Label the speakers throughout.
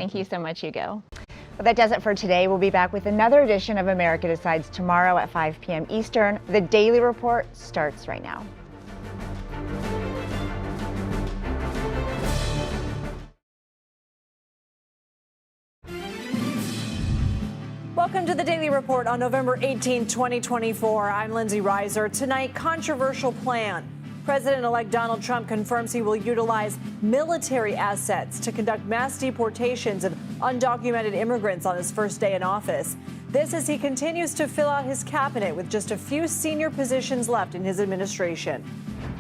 Speaker 1: Thank you so much, Hugo. Well, that does it for today. We'll be back with another edition of America Decides tomorrow at 5 p.m. Eastern. The Daily Report starts right now.
Speaker 2: Welcome to the Daily Report on November 18, 2024. I'm Lindsay Reiser. Tonight, controversial plan. President-elect Donald Trump confirms he will utilize military assets to conduct mass deportations of undocumented immigrants on his first day in office. This as he continues to fill out his cabinet with just a few senior positions left in his administration.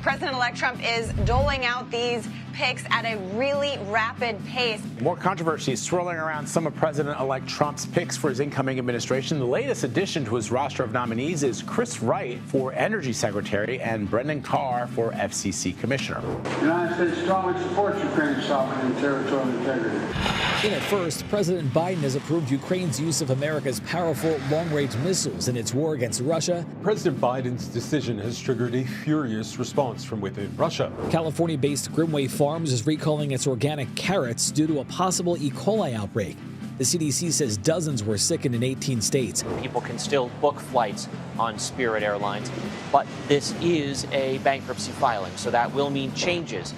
Speaker 3: President-elect Trump is doling out these picks at a really rapid pace.
Speaker 4: More controversy swirling around some of President-elect Trump's picks for his incoming administration. The latest addition to his roster of nominees is Chris Wright for Energy Secretary and Brendan Carr for FCC Commissioner.
Speaker 5: The United States strongly supports Ukraine's sovereignty and territorial integrity.
Speaker 6: In at first, President Biden has approved Ukraine's use of America's powerful long-range missiles in its war against Russia.
Speaker 7: President Biden's decision has triggered a furious response from within Russia.
Speaker 6: California-based Grimway Farms is recalling its organic carrots due to a possible E. coli outbreak. The CDC says dozens were sickened in 18 states.
Speaker 8: People can still book flights on Spirit Airlines, but this is a bankruptcy filing, so that will mean changes.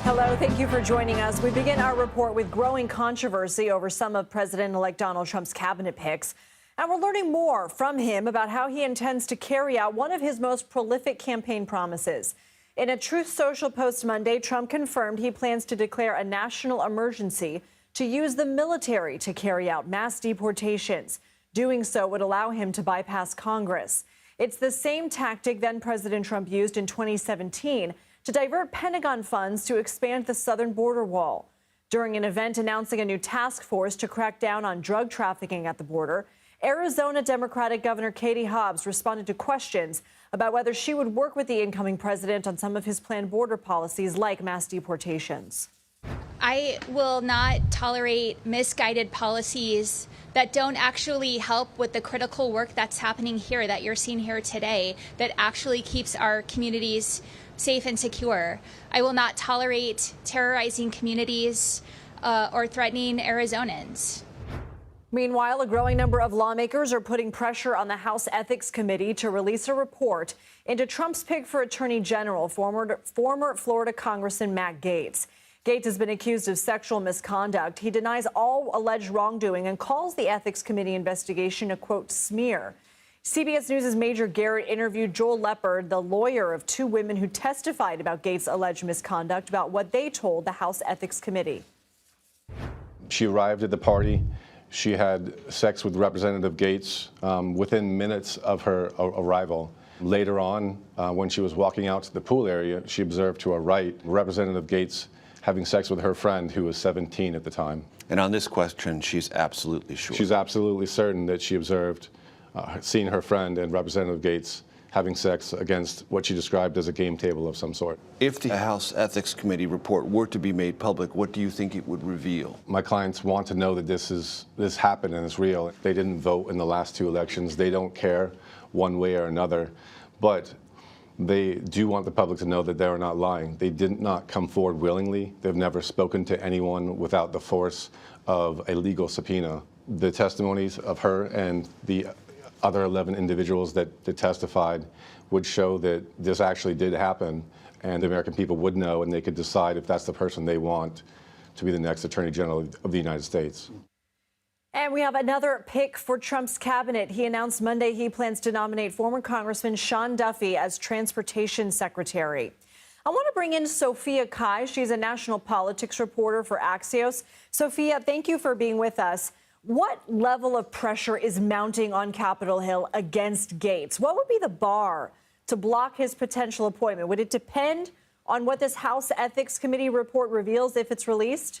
Speaker 2: Hello, thank you for joining us. We begin our report with growing controversy over some of President-elect Donald Trump's cabinet picks. And we're learning more from him about how he intends to carry out one of his most prolific campaign promises. In a Truth Social post Monday, Trump confirmed he plans to declare a national emergency to use the military to carry out mass deportations. Doing so would allow him to bypass Congress. It's the same tactic then President Trump used in 2017 to divert Pentagon funds to expand the southern border wall. During an event announcing a new task force to crack down on drug trafficking at the border, Arizona Democratic Governor Katie Hobbs responded to questions about whether she would work with the incoming president on some of his planned border policies like mass deportations.
Speaker 9: I will not tolerate misguided policies that don't actually help with the critical work that's happening here, that you're seeing here today, that actually keeps our communities safe and secure. I will not tolerate terrorizing communities or threatening Arizonans.
Speaker 2: Meanwhile, a growing number of lawmakers are putting pressure on the House Ethics Committee to release a report into Trump's pick for Attorney General, former Florida Congressman Matt Gaetz. Gaetz has been accused of sexual misconduct. He denies all alleged wrongdoing and calls the Ethics Committee investigation a, quote, smear. CBS News' Major Garrett interviewed Joel Leopard, the lawyer of two women who testified about Gaetz' alleged misconduct, about what they told the House Ethics Committee.
Speaker 10: She arrived at the party. She had sex with Representative Gaetz within minutes of her arrival. Later on, when she was walking out to the pool area, she observed to her right Representative Gaetz having sex with her friend, who was 17 at the time.
Speaker 11: And on this question, she's absolutely sure.
Speaker 10: She's absolutely certain that she observed seeing her friend and Representative Gaetz having sex against what she described as a game table of some sort.
Speaker 11: If the House Ethics Committee report were to be made public, what do you think it would reveal?
Speaker 10: My clients want to know that this happened and it's real. They didn't vote in the last two elections. They don't care one way or another. But they do want the public to know that they're not lying. They did not come forward willingly. They've never spoken to anyone without the force of a legal subpoena. The testimonies of her and the other 11 individuals that testified would show that this actually did happen, and the American people would know, and they could decide if that's the person they want to be the next Attorney General of the United States.
Speaker 2: And we have another pick for Trump's cabinet. He announced Monday he plans to nominate former Congressman Sean Duffy as Transportation Secretary. I want to bring in Sophia Kai. She's a national politics reporter for Axios. Sophia, thank you for being with us. What level of pressure is mounting on Capitol Hill against Gaetz? What would be the bar to block his potential appointment? Would it depend on what this House Ethics Committee report reveals if it's released?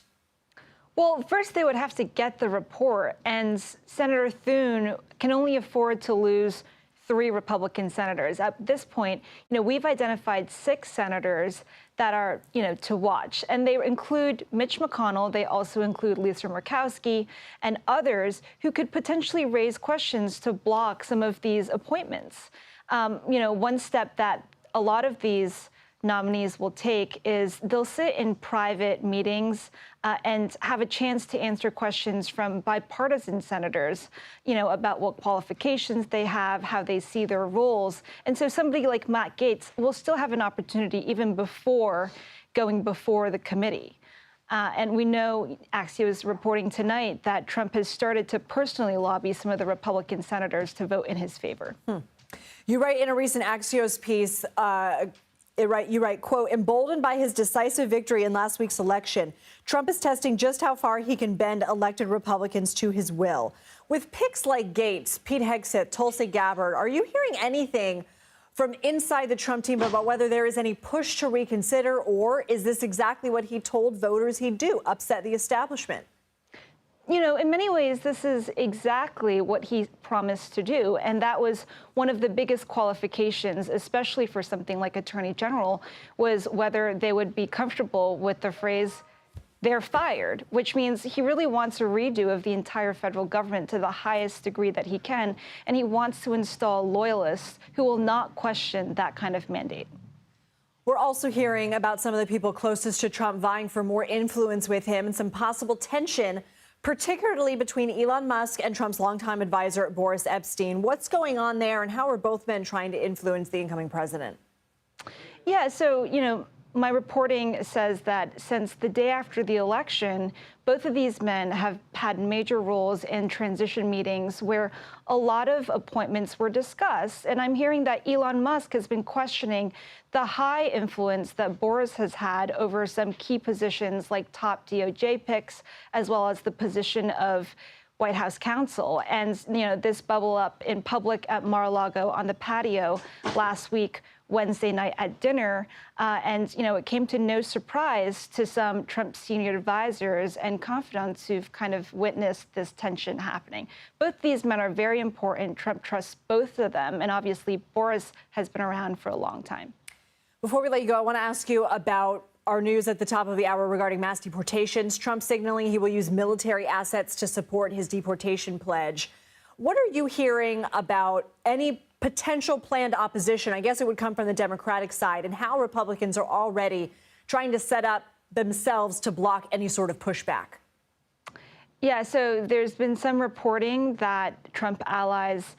Speaker 1: Well, first they would have to get the report, and Senator Thune can only afford to lose
Speaker 12: 3 Republican senators. At this point, we've identified 6 senators that are, to watch. And they include Mitch McConnell. They also include Lisa Murkowski and others who could potentially raise questions to block some of these appointments. One step that a lot of these nominees will take is they'll sit in private meetings and have a chance to answer questions from bipartisan senators, about what qualifications they have, how they see their roles. And so somebody like Matt Gaetz will still have an opportunity even before going before the committee. And we know, Axios is reporting tonight, that Trump has started to personally lobby some of the Republican senators to vote in his favor.
Speaker 2: You write in a recent Axios piece, you write, quote, emboldened by his decisive victory in last week's election, Trump is testing just how far he can bend elected Republicans to his will. With picks like Gaetz, Pete Hegseth, Tulsi Gabbard, are you hearing anything from inside the Trump team about whether there is any push to reconsider, or is this exactly what he told voters he'd do, upset the establishment?
Speaker 12: In many ways, this is exactly what he promised to do. And that was one of the biggest qualifications, especially for something like Attorney General, was whether they would be comfortable with the phrase, they're fired, which means he really wants a redo of the entire federal government to the highest degree that he can. And he wants to install loyalists who will not question that kind of mandate.
Speaker 2: We're also hearing about some of the people closest to Trump vying for more influence with him and some possible tension, particularly between Elon Musk and Trump's longtime advisor, Boris Epstein. What's going on there, and how are both men trying to influence the incoming president?
Speaker 12: Yeah, so, my reporting says that since the day after the election, both of these men have had major roles in transition meetings where a lot of appointments were discussed. And I'm hearing that Elon Musk has been questioning the high influence that Boris has had over some key positions like top DOJ picks, as well as the position of White House counsel. And, this bubbled up in public at Mar-a-Lago on the patio last week, Wednesday night at dinner. And, it came to no surprise to some Trump senior advisors and confidants who've kind of witnessed this tension happening. Both these men are very important. Trump trusts both of them. And obviously, Boris has been around for a long time.
Speaker 2: Before we let you go, I want to ask you about our news at the top of the hour regarding mass deportations. Trump signaling he will use military assets to support his deportation pledge. What are you hearing about any potential planned opposition? I guess it would come from the Democratic side, and how Republicans are already trying to set up themselves to block any sort of pushback.
Speaker 12: Yeah, so there's been some reporting that Trump allies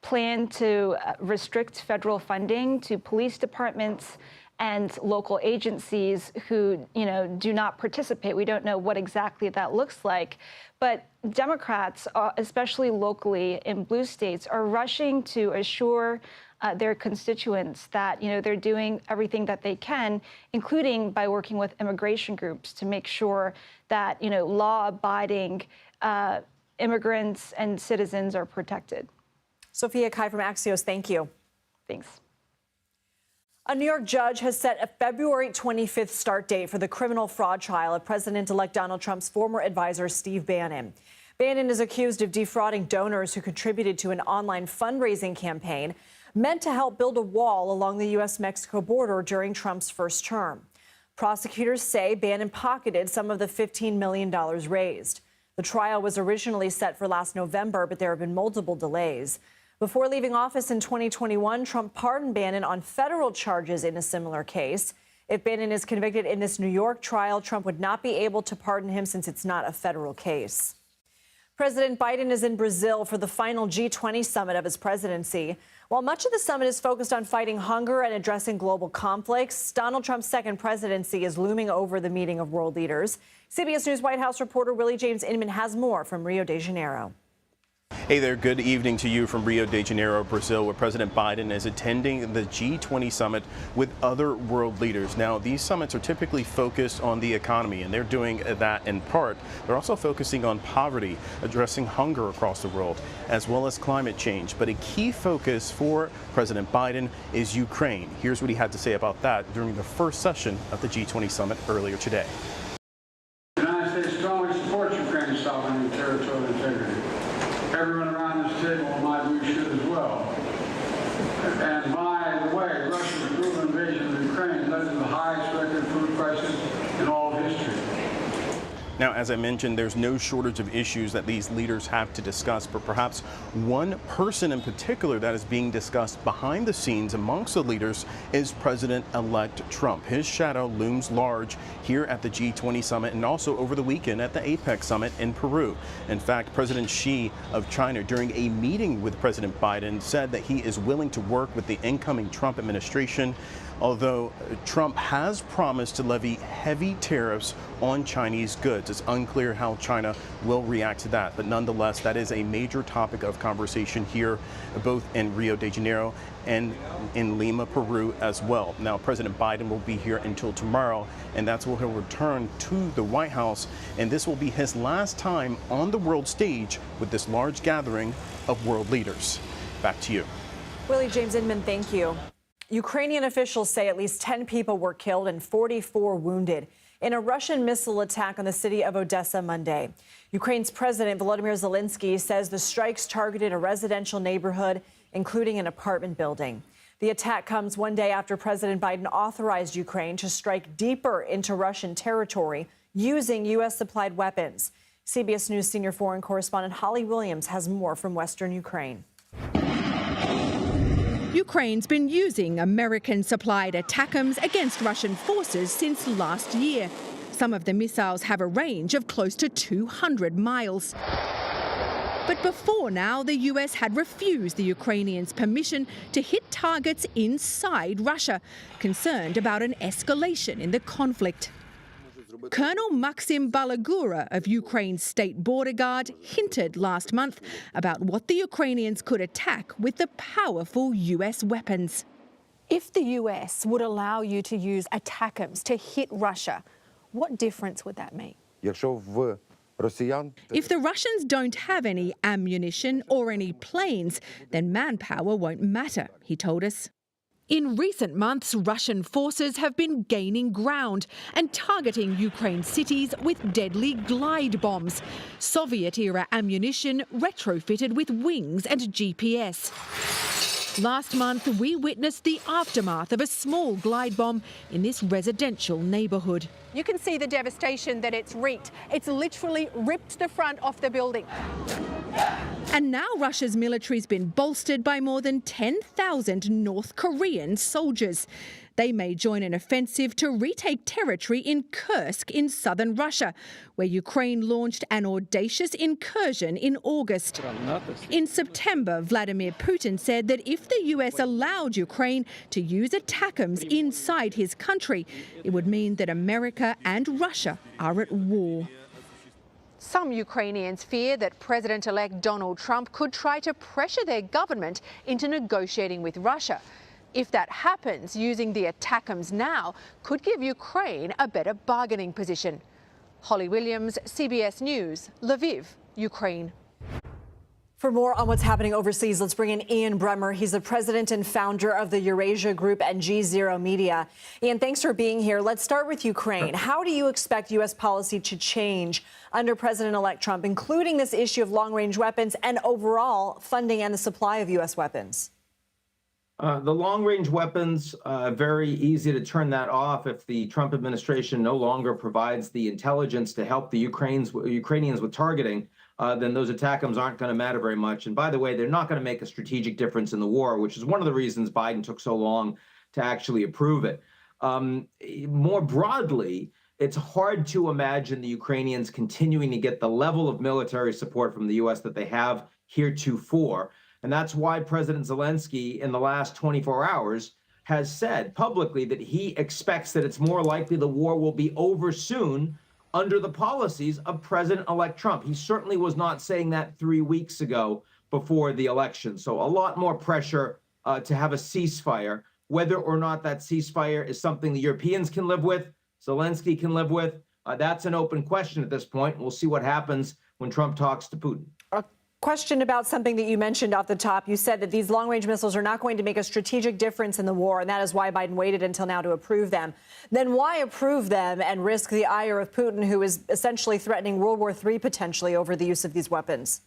Speaker 12: plan to restrict federal funding to police departments and local agencies who, do not participate. We don't know what exactly that looks like. But Democrats, especially locally in blue states, are rushing to assure their constituents that, they're doing everything that they can, including by working with immigration groups to make sure that, law-abiding immigrants and citizens are protected.
Speaker 2: Sophia Kai from Axios, thank you.
Speaker 12: Thanks.
Speaker 2: A New York judge has set a February 25th start date for the criminal fraud trial of President-elect Donald Trump's former advisor, Steve Bannon. Bannon is accused of defrauding donors who contributed to an online fundraising campaign meant to help build a wall along the U.S.-Mexico border during Trump's first term. Prosecutors say Bannon pocketed some of the $15 million raised. The trial was originally set for last November, but there have been multiple delays. Before leaving office in 2021, Trump pardoned Bannon on federal charges in a similar case. If Bannon is convicted in this New York trial, Trump would not be able to pardon him since it's not a federal case. President Biden is in Brazil for the final G20 summit of his presidency. While much of the summit is focused on fighting hunger and addressing global conflicts, Donald Trump's second presidency is looming over the meeting of world leaders. CBS News White House reporter Willie James Inman has more from Rio de Janeiro.
Speaker 13: Hey there, good evening to you from Rio de Janeiro, Brazil, where President Biden is attending the G20 summit with other world leaders. Now, these summits are typically focused on the economy, and they're doing that in part. They're also focusing on poverty, addressing hunger across the world, as well as climate change. But a key focus for President Biden is Ukraine. Here's what he had to say about that during the first session of the G20 summit earlier today.
Speaker 5: The United States strongly supports Ukraine's sovereignty and territorial integrity. Everyone around this table, in my view, should as well.
Speaker 13: Now, as I mentioned, there's no shortage of issues that these leaders have to discuss, but perhaps one person in particular that is being discussed behind the scenes amongst the leaders is President-elect Trump. His shadow looms large here at the G20 summit and also over the weekend at the APEC summit in Peru. In fact, President Xi of China, during a meeting with President Biden, said that he is willing to work with the incoming Trump administration, although Trump has promised to levy heavy tariffs on Chinese goods. It's unclear how China will react to that, but nonetheless, that is a major topic of conversation here, both in Rio de Janeiro and in Lima, Peru as well. Now, President Biden will be here until tomorrow, and that's when he'll return to the White House, and this will be his last time on the world stage with this large gathering of world leaders. Back to you.
Speaker 2: Willie James Inman, thank you. Ukrainian officials say at least 10 people were killed and 44 wounded in a Russian missile attack on the city of Odessa Monday. Ukraine's President Volodymyr Zelensky says the strikes targeted a residential neighborhood, including an apartment building. The attack comes one day after President Biden authorized Ukraine to strike deeper into Russian territory using U.S.-supplied weapons. CBS News senior foreign correspondent Holly Williams has more from Western Ukraine.
Speaker 14: Ukraine's been using American-supplied ATACMS against Russian forces since last year. Some of the missiles have a range of close to 200 miles. But before now, the US had refused the Ukrainians permission to hit targets inside Russia, concerned about an escalation in the conflict. Colonel Maxim Balagura of Ukraine's state border guard hinted last month about what the Ukrainians could attack with the powerful US weapons.
Speaker 15: If the US would allow you to use ATACMS to hit Russia, what difference would that make?
Speaker 14: If the Russians don't have any ammunition or any planes, then manpower won't matter, he told us. In recent months, Russian forces have been gaining ground and targeting Ukraine's cities with deadly glide bombs, Soviet-era ammunition retrofitted with wings and GPS. Last month, we witnessed the aftermath of a small glide bomb in this residential neighbourhood.
Speaker 15: You can see the devastation that it's wreaked. It's literally ripped the front off the building.
Speaker 14: And now Russia's military's been bolstered by more than 10,000 North Korean soldiers. They may join an offensive to retake territory in Kursk in southern Russia, where Ukraine launched an audacious incursion in August. In September, Vladimir Putin said that if the US allowed Ukraine to use ATACMS inside his country, it would mean that America and Russia are at war.
Speaker 15: Some Ukrainians fear that President-elect Donald Trump could try to pressure their government into negotiating with Russia. If that happens, using the ATACMS now could give Ukraine a better bargaining position. Holly Williams, CBS News, Lviv, Ukraine.
Speaker 2: For more on what's happening overseas, let's bring in Ian Bremmer. He's the president and founder of the Eurasia Group and G0 Media. Ian, thanks for being here. Let's start with Ukraine. How do you expect U.S. policy to change under President-elect Trump, including this issue of long-range weapons and overall funding and the supply of U.S. weapons?
Speaker 16: The long-range weapons, very easy to turn that off if the Trump administration no longer provides the intelligence to help the Ukrainians with targeting. Then those ATACMS aren't going to matter very much. And by the way, they're not going to make a strategic difference in the war, which is one of the reasons Biden took so long to actually approve it. More broadly, it's hard to imagine the Ukrainians continuing to get the level of military support from the U.S. that they have heretofore. And that's why President Zelensky, in the last 24 hours, has said publicly that he expects that it's more likely the war will be over soon under the policies of President-elect Trump. He certainly was not saying that 3 weeks ago before the election. So a lot more pressure to have a ceasefire. Whether or not that ceasefire is something the Europeans can live with, Zelensky can live with, that's an open question at this point. We'll see what happens when Trump talks to Putin.
Speaker 2: Question about something that you mentioned off the top. You said that these long-range missiles are not going to make a strategic difference in the war, and that is why Biden waited until now to approve them. Then why approve them and risk the ire of Putin, who is essentially threatening World War III potentially over the use of these weapons?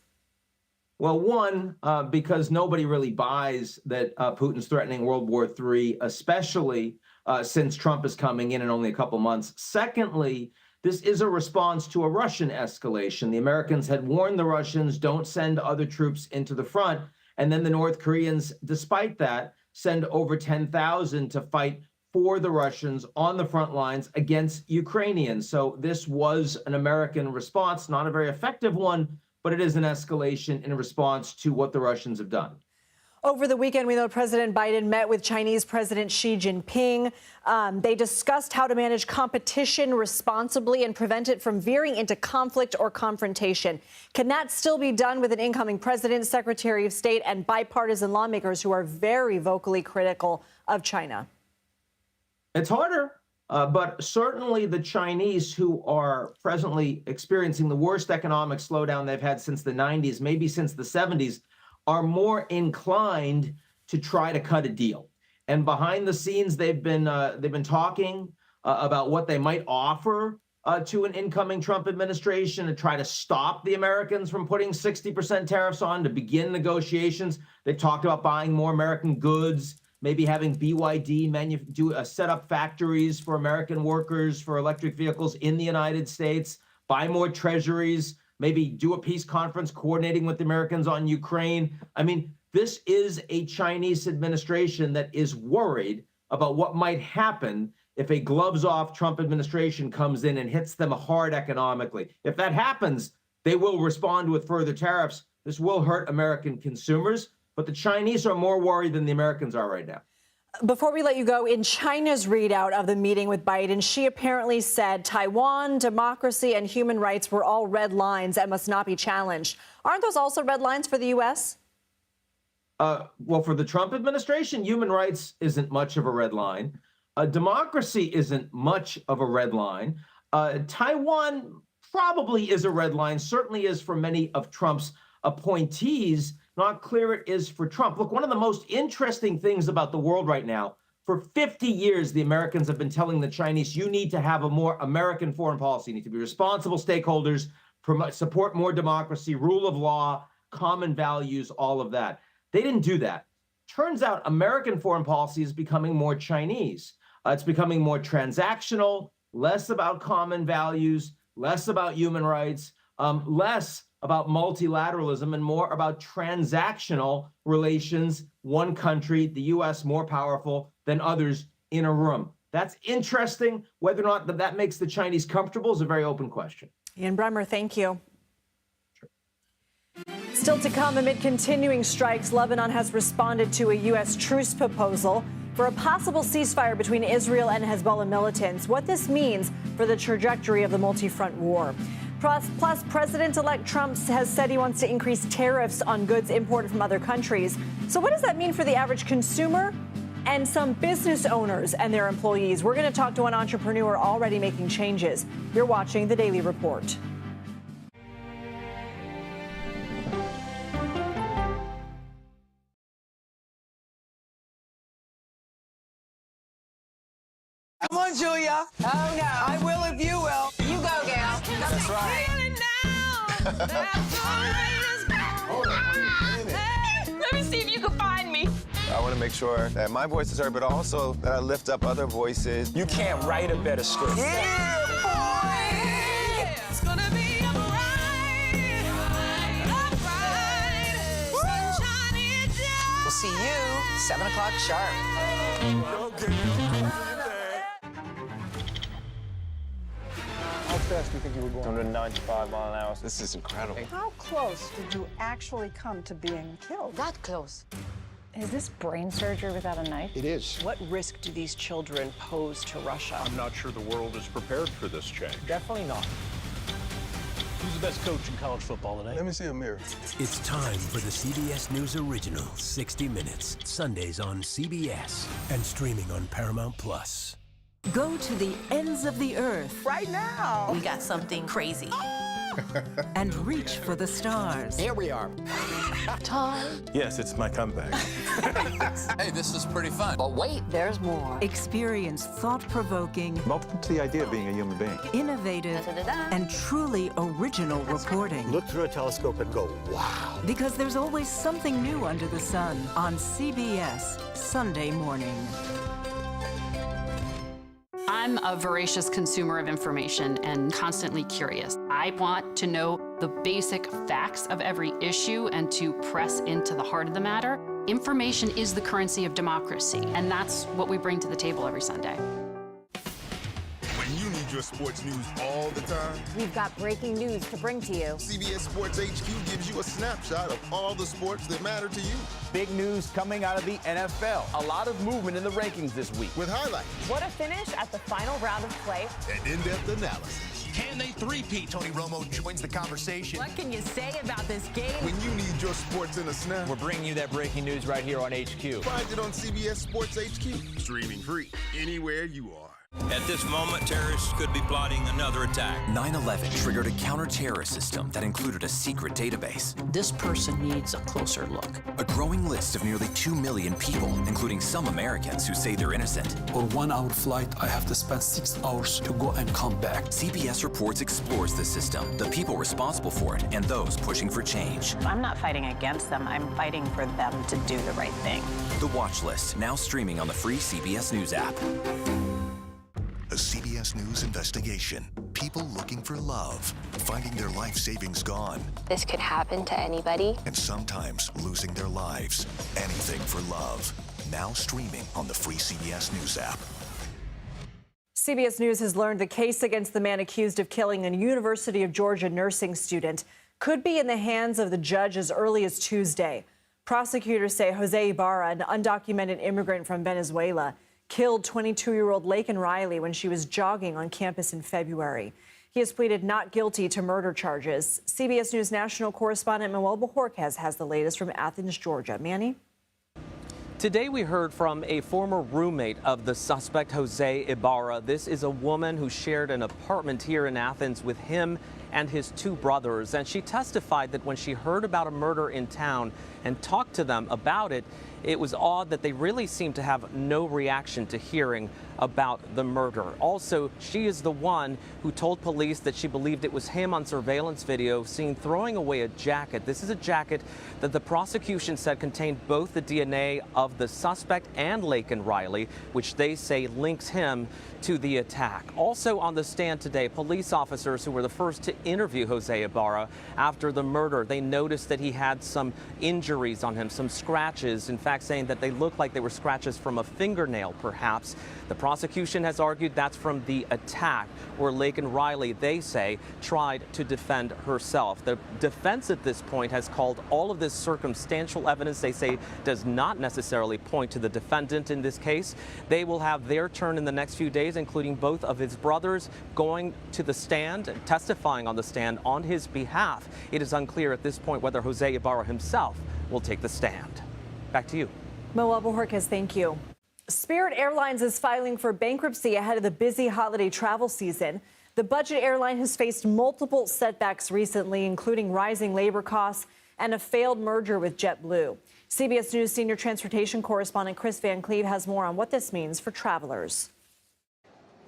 Speaker 16: Well, one, because nobody really buys that Putin's threatening World War III, especially since Trump is coming in only a couple months. Secondly, This is a response to a Russian escalation. The Americans had warned the Russians, don't send other troops into the front. And then the North Koreans, despite that, send over 10,000 to fight for the Russians on the front lines against Ukrainians. So this was an American response, not a very effective one, but it is an escalation in response to what the Russians have done.
Speaker 2: Over the weekend, we know President Biden met with Chinese President Xi Jinping. They discussed how to manage competition responsibly and prevent it from veering into conflict or confrontation. Can that still be done with an incoming president, Secretary of State, and bipartisan lawmakers who are very vocally critical of China?
Speaker 16: It's harder, but certainly the Chinese, who are presently experiencing the worst economic slowdown they've had since the 90s, maybe since the 70s, are more inclined to try to cut a deal. And behind the scenes, they've been talking about what they might offer to an incoming Trump administration to try to stop the Americans from putting 60% tariffs on, to begin negotiations. They've talked about buying more American goods, maybe having BYD set up factories for American workers for electric vehicles in the United States, buy more treasuries, maybe do a peace conference coordinating with the Americans on Ukraine. I mean, this is a Chinese administration that is worried about what might happen if a gloves-off Trump administration comes in and hits them hard economically. If that happens, they will respond with further tariffs. This will hurt American consumers, but the Chinese are more worried than the Americans are right now.
Speaker 2: Before we let you go, in China's readout of the meeting with Biden, Xi apparently said Taiwan, democracy, and human rights were all red lines that must not be challenged. Aren't those also red lines for the U.S.?
Speaker 16: Well, for the Trump administration, human rights isn't much of a red line. Democracy isn't much of a red line. Taiwan probably is a red line, certainly is for many of Trump's appointees. Not clear it is for Trump. Look, one of the most interesting things about the world right now, for 50 years, the Americans have been telling the Chinese, you need to have a more American foreign policy. You need to be responsible stakeholders, support more democracy, rule of law, common values, all of that. They didn't do that. Turns out American foreign policy is becoming more Chinese. It's becoming more transactional, less about common values, less about human rights, less about multilateralism and more about transactional relations, one country, the U.S. more powerful than others in a room. That's interesting. Whether or not that makes the Chinese comfortable is a very open question.
Speaker 2: Ian Bremmer, thank you. Still to come, amid continuing strikes, Lebanon has responded to a U.S. truce proposal for a possible ceasefire between Israel and Hezbollah militants. What this means for the trajectory of the multi-front war. Plus, President-elect Trump has said he wants to increase tariffs on goods imported from other countries. So what does that mean for the average consumer and some business owners and their employees? We're going to talk to an entrepreneur already making changes. You're watching The Daily Report.
Speaker 17: Come on, Julia. Oh, no. I will if you will. You go, gal. That's right.
Speaker 18: Let me see if you can find me.
Speaker 19: I want to make sure that my voice is heard, but also that I lift up other voices.
Speaker 17: You can't write a better script.
Speaker 18: Yeah, boy! It's gonna be a ride. Sunshine.
Speaker 17: We'll see you 7 o'clock sharp.
Speaker 19: How fast do you think you were going? 195 miles an hour. This is incredible.
Speaker 20: How close did you actually come to being killed?
Speaker 18: That close.
Speaker 1: Is this brain surgery without a knife?
Speaker 21: It is.
Speaker 22: What risk do these children pose to Russia?
Speaker 23: I'm not sure the world is prepared for this change.
Speaker 22: Definitely not.
Speaker 24: Who's the best coach in college football today?
Speaker 21: Let me see a mirror.
Speaker 25: It's time for the CBS News original, 60 Minutes. Sundays on CBS and streaming on Paramount Plus.
Speaker 26: Go to the ends of the earth.
Speaker 20: Right now.
Speaker 26: We got something crazy. And reach for the stars.
Speaker 21: Here we are.
Speaker 26: Time.
Speaker 13: Yes, it's my comeback.
Speaker 21: Hey, this is pretty fun.
Speaker 18: But wait, there's more.
Speaker 26: Experience thought-provoking,
Speaker 27: Welcome to the idea of being a human being.
Speaker 26: innovative, and truly original reporting.
Speaker 27: Look through a telescope and go, wow.
Speaker 26: Because there's always something new under the sun on CBS Sunday morning.
Speaker 3: I'm a voracious consumer of information and constantly curious. I want to know the basic facts of every issue and to press into the heart of the matter. Information is the currency of democracy, and that's what we bring to the table every Sunday.
Speaker 4: When you need your sports news all the time,
Speaker 6: we've got breaking news to bring to you.
Speaker 4: CBS Sports HQ gives you a snapshot of all the sports that matter to you.
Speaker 7: Big news coming out of the NFL. A lot of movement in the rankings this week.
Speaker 4: With highlights.
Speaker 6: What a finish at the final round of play.
Speaker 4: And in-depth analysis.
Speaker 8: Can they three-peat? Tony Romo joins the conversation.
Speaker 6: What can you say about this game?
Speaker 4: When you need your sports in a snap,
Speaker 7: we're bringing you that breaking news right here on HQ.
Speaker 4: Find it on CBS Sports HQ. Streaming free anywhere you are.
Speaker 9: At this moment, terrorists could be plotting another attack.
Speaker 11: 9/11 triggered a counter-terrorist system that included a secret database.
Speaker 22: This person needs a closer look.
Speaker 11: A growing list of nearly 2 million people, including some Americans who say they're innocent.
Speaker 28: For 1 hour flight, I have to spend 6 hours to go and come back.
Speaker 11: CBS Reports explores the system, the people responsible for it, and those pushing for change.
Speaker 22: I'm not fighting against them. I'm fighting for them to do the right thing.
Speaker 11: The Watch List, now streaming on the free CBS News app.
Speaker 29: A CBS News investigation. People looking for love, finding their life savings gone.
Speaker 30: This could happen to anybody.
Speaker 29: And sometimes losing their lives. Anything for love. Now streaming on the free CBS News app.
Speaker 2: CBS News has learned the case against the man accused of killing a University of Georgia nursing student could be in the hands of the judge as early as Tuesday. Prosecutors say Jose Ibarra, an undocumented immigrant from Venezuela, killed 22-year-old Laken Riley when she was jogging on campus in February. He has pleaded not guilty to murder charges. CBS News national correspondent Manuel Bojorquez has the latest from Athens, Georgia. Manny?
Speaker 31: Today we heard from a former roommate of the suspect, Jose Ibarra. This is a woman who shared an apartment here in Athens with him and his 2 brothers. And she testified that when she heard about a murder in town and talked to them about it, it was odd that they really seemed to have no reaction to hearing about the murder. Also, she is the one who told police that she believed it was him on surveillance video seen throwing away a jacket. This is a jacket that the prosecution said contained both the DNA of the suspect and Laken Riley, which they say links him to the attack. Also on the stand today, police officers who were the first to interview Jose Ibarra after the murder, they noticed that he had some injuries on him, some scratches, in fact saying that they looked like they were scratches from a fingernail perhaps. The prosecution has argued that's from the attack where Laken Riley, they say, tried to defend herself. The defense at this point has called all of this circumstantial evidence, they say, does not necessarily point to the defendant in this case. They will have their turn in the next few days, including both of his brothers going to the stand, testifying on the stand on his behalf. It is unclear at this point whether Jose Ibarra himself will take the stand. Back to you.
Speaker 2: Manuel Bojorquez, thank you. Spirit Airlines is filing for bankruptcy ahead of the busy holiday travel season. The budget airline has faced multiple setbacks recently, including rising labor costs and a failed merger with JetBlue. CBS News senior transportation correspondent Chris Van Cleve has more on what this means for travelers.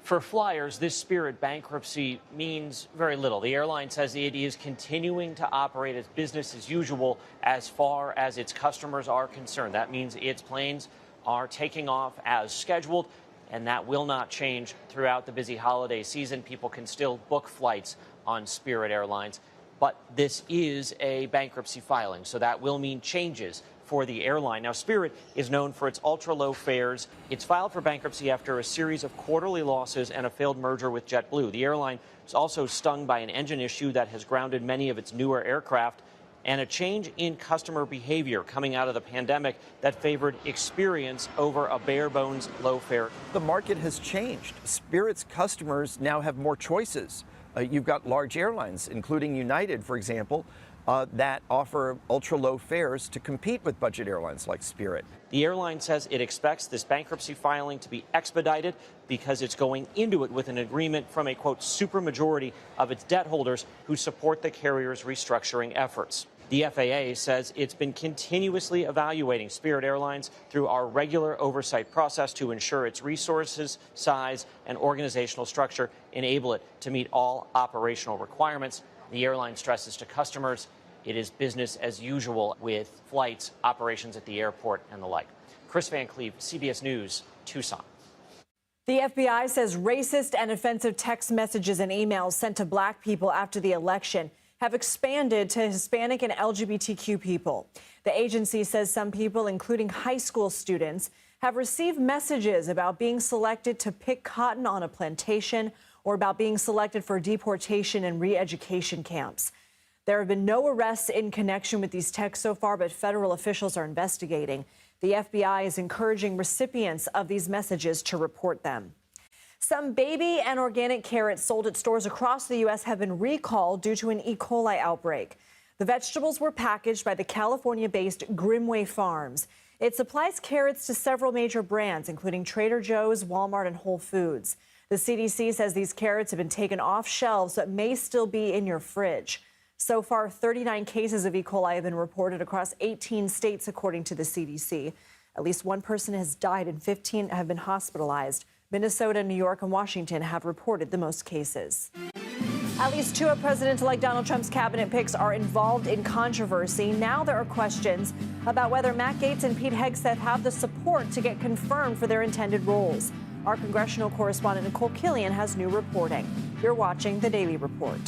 Speaker 32: For flyers, this Spirit bankruptcy means very little. The airline says it is continuing to operate as business as usual as far as its customers are concerned. That means its planes are taking off as scheduled, and that will not change throughout the busy holiday season. People can still book flights on Spirit Airlines, but this is a bankruptcy filing, so that will mean changes for the airline. Now, Spirit is known for its ultra-low fares. It's filed for bankruptcy after a series of quarterly losses and a failed merger with JetBlue. The airline is also stung by an engine issue that has grounded many of its newer aircraft and a change in customer behavior coming out of the pandemic that favored experience over a bare-bones low-fare.
Speaker 7: The market has changed. Spirit's customers now have more choices. You've got large airlines, including United, for example, that offer ultra-low fares to compete with budget airlines like Spirit.
Speaker 32: The airline says it expects this bankruptcy filing to be expedited because it's going into it with an agreement from a, quote, supermajority of its debt holders who support the carrier's restructuring efforts. The FAA says it's been continuously evaluating Spirit Airlines through our regular oversight process to ensure its resources, size, and organizational structure enable it to meet all operational requirements. The airline stresses to customers it is business as usual with flights, operations at the airport, and the like. Chris Van Cleve, CBS News, Tucson.
Speaker 2: The FBI says racist and offensive text messages and emails sent to black people after the election have expanded to Hispanic and LGBTQ people. The agency says some people, including high school students, have received messages about being selected to pick cotton on a plantation or about being selected for deportation and re-education camps. There have been no arrests in connection with these texts so far, but federal officials are investigating. The FBI is encouraging recipients of these messages to report them. Some baby and organic carrots sold at stores across the U.S. have been recalled due to an E. coli outbreak. The vegetables were packaged by the California-based Grimway Farms. It supplies carrots to several major brands, including Trader Joe's, Walmart, and Whole Foods. The CDC says these carrots have been taken off shelves but may still be in your fridge. So far, 39 cases of E. coli have been reported across 18 states, according to the CDC. At least one person has died and 15 have been hospitalized. Minnesota, New York, and Washington have reported the most cases. At least two of President-elect Donald Trump's cabinet picks are involved in controversy. Now there are questions about whether Matt Gaetz and Pete Hegseth have the support to get confirmed for their intended roles. Our congressional correspondent Nicole Killian has new reporting. You're watching The Daily Report.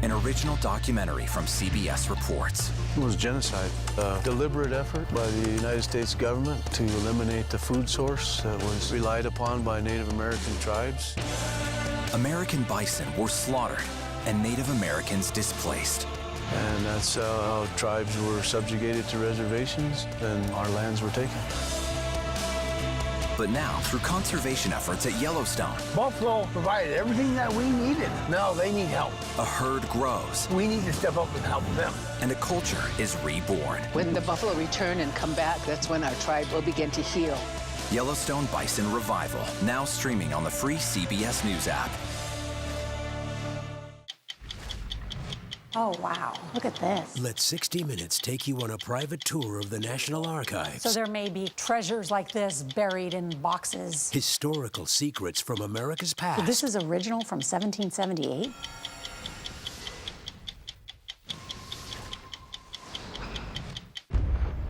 Speaker 11: An original documentary from CBS reports.
Speaker 27: It was genocide, a deliberate effort by the United States government to eliminate the food source that was relied upon by Native American tribes.
Speaker 11: American bison were slaughtered and Native Americans displaced.
Speaker 27: And that's how tribes were subjugated to reservations and our lands were taken.
Speaker 11: But now, through conservation efforts at Yellowstone,
Speaker 1: Buffalo provided everything that we needed. Now they need help.
Speaker 11: a herd grows.
Speaker 1: We need to step up and help them.
Speaker 11: And a culture is reborn.
Speaker 5: When the buffalo return and come back, that's when our tribe will begin to heal.
Speaker 11: Yellowstone Bison Revival, now streaming on the free CBS News app.
Speaker 10: Oh, wow. Look at this.
Speaker 12: Let 60 Minutes take you on a private tour of the National Archives.
Speaker 10: So there may be treasures like this buried in boxes.
Speaker 12: Historical secrets from America's past.
Speaker 10: So this is original from 1778?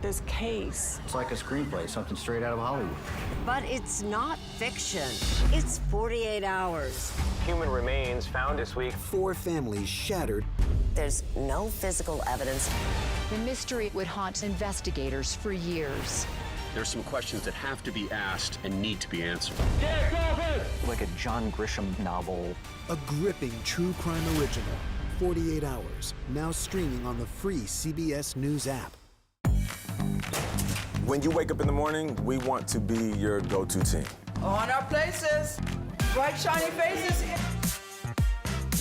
Speaker 14: This case.
Speaker 15: It's like a screenplay, something straight out of Hollywood.
Speaker 16: But it's not fiction. It's 48 hours.
Speaker 17: Human remains found this week.
Speaker 19: 4 families shattered.
Speaker 16: There's no physical evidence.
Speaker 23: The mystery would haunt investigators for years.
Speaker 24: There's some questions that have to be asked and need to be answered.
Speaker 15: Like a John Grisham novel.
Speaker 19: A gripping true crime original. 48 hours. Now streaming on the free CBS News app.
Speaker 25: When you wake up in the morning, we want to be your go-to team.
Speaker 33: On our places. Bright, shiny faces.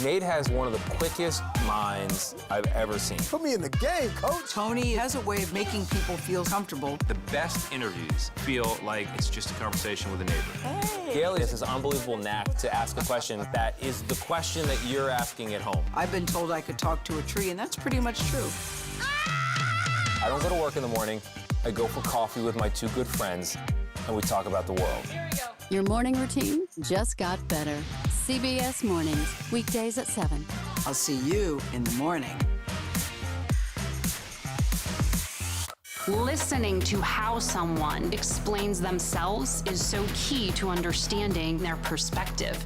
Speaker 34: Nate has one of the quickest minds I've ever seen.
Speaker 24: Put me in the game, coach.
Speaker 33: Tony has a way of making people feel comfortable.
Speaker 35: The best interviews feel like it's just a conversation with a neighbor.
Speaker 33: Hey.
Speaker 34: Gail has this unbelievable knack to ask a question that is the question that you're asking at home.
Speaker 33: I've been told I could talk to a tree, and that's pretty much true.
Speaker 34: I don't go to work in the morning. I go for coffee with my 2 good friends, and we talk about the world.
Speaker 36: Here we go. Your morning routine just got better. CBS Mornings, weekdays at 7.
Speaker 33: I'll see you in the morning.
Speaker 3: Listening to how someone explains themselves is so key to understanding their perspective.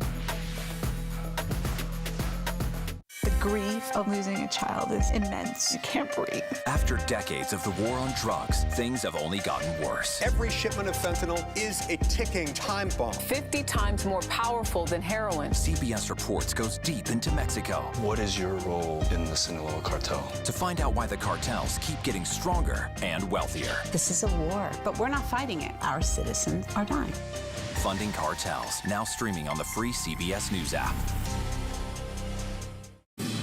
Speaker 37: The grief of losing a child is immense. You can't breathe.
Speaker 11: After decades of the war on drugs, things have only gotten worse.
Speaker 38: Every shipment of fentanyl is a ticking time bomb.
Speaker 6: 50 times more powerful than heroin.
Speaker 11: CBS Reports goes deep into Mexico.
Speaker 27: What is your role in the Sinaloa cartel?
Speaker 11: To find out why the cartels keep getting stronger and wealthier.
Speaker 10: This is a war, but we're not fighting it. Our citizens are dying.
Speaker 11: Funding Cartels, now streaming on the free CBS News app.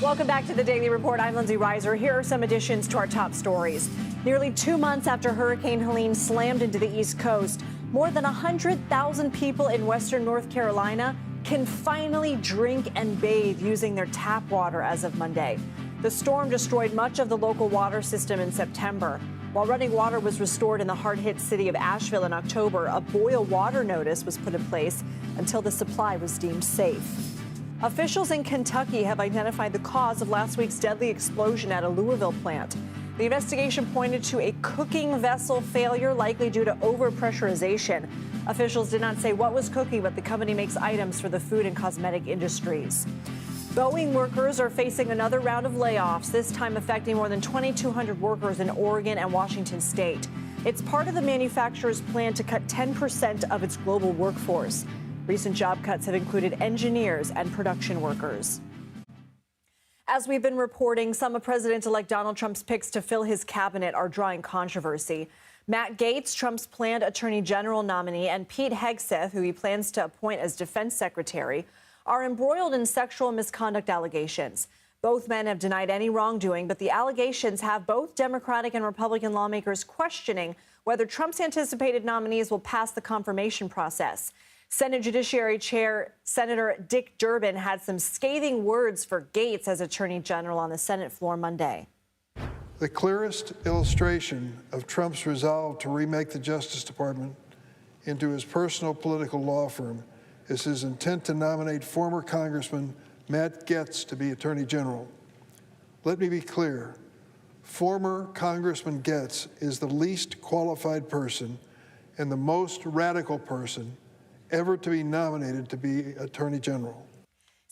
Speaker 2: Welcome back to the Daily Report. I'm Lindsay Reiser. Here are some additions to our top stories. Nearly 2 months after Hurricane Helene slammed into the East Coast, more than 100,000 people in western North Carolina can finally drink and bathe using their tap water as of Monday. The storm destroyed much of the local water system in September. While running water was restored in the hard-hit city of Asheville in October, a boil water notice was put in place until the supply was deemed safe. Officials in Kentucky have identified the cause of last week's deadly explosion at a Louisville plant. The investigation pointed to a cooking vessel failure, likely due to overpressurization. Officials did not say what was cooking, but the company makes items for the food and cosmetic industries. Boeing workers are facing another round of layoffs, this time affecting more than 2,200 workers in Oregon and Washington state. It's part of the manufacturer's plan to cut 10% of its global workforce. Recent job cuts have included engineers and production workers. As we've been reporting, some of President-elect Donald Trump's picks to fill his cabinet are drawing controversy. Matt Gaetz, Trump's planned attorney general nominee, and Pete Hegseth, who he plans to appoint as defense secretary, are embroiled in sexual misconduct allegations. Both men have denied any wrongdoing, but the allegations have both Democratic and Republican lawmakers questioning whether Trump's anticipated nominees will pass the confirmation process. Senate Judiciary Chair Senator Dick Durbin had some scathing words for Gaetz as Attorney General on the Senate floor Monday.
Speaker 1: The clearest illustration of Trump's resolve to remake the Justice Department into his personal political law firm is his intent to nominate former Congressman Matt Gaetz to be Attorney General. Let me be clear. Former Congressman Gaetz is the least qualified person and the most radical person ever to be nominated to be Attorney General.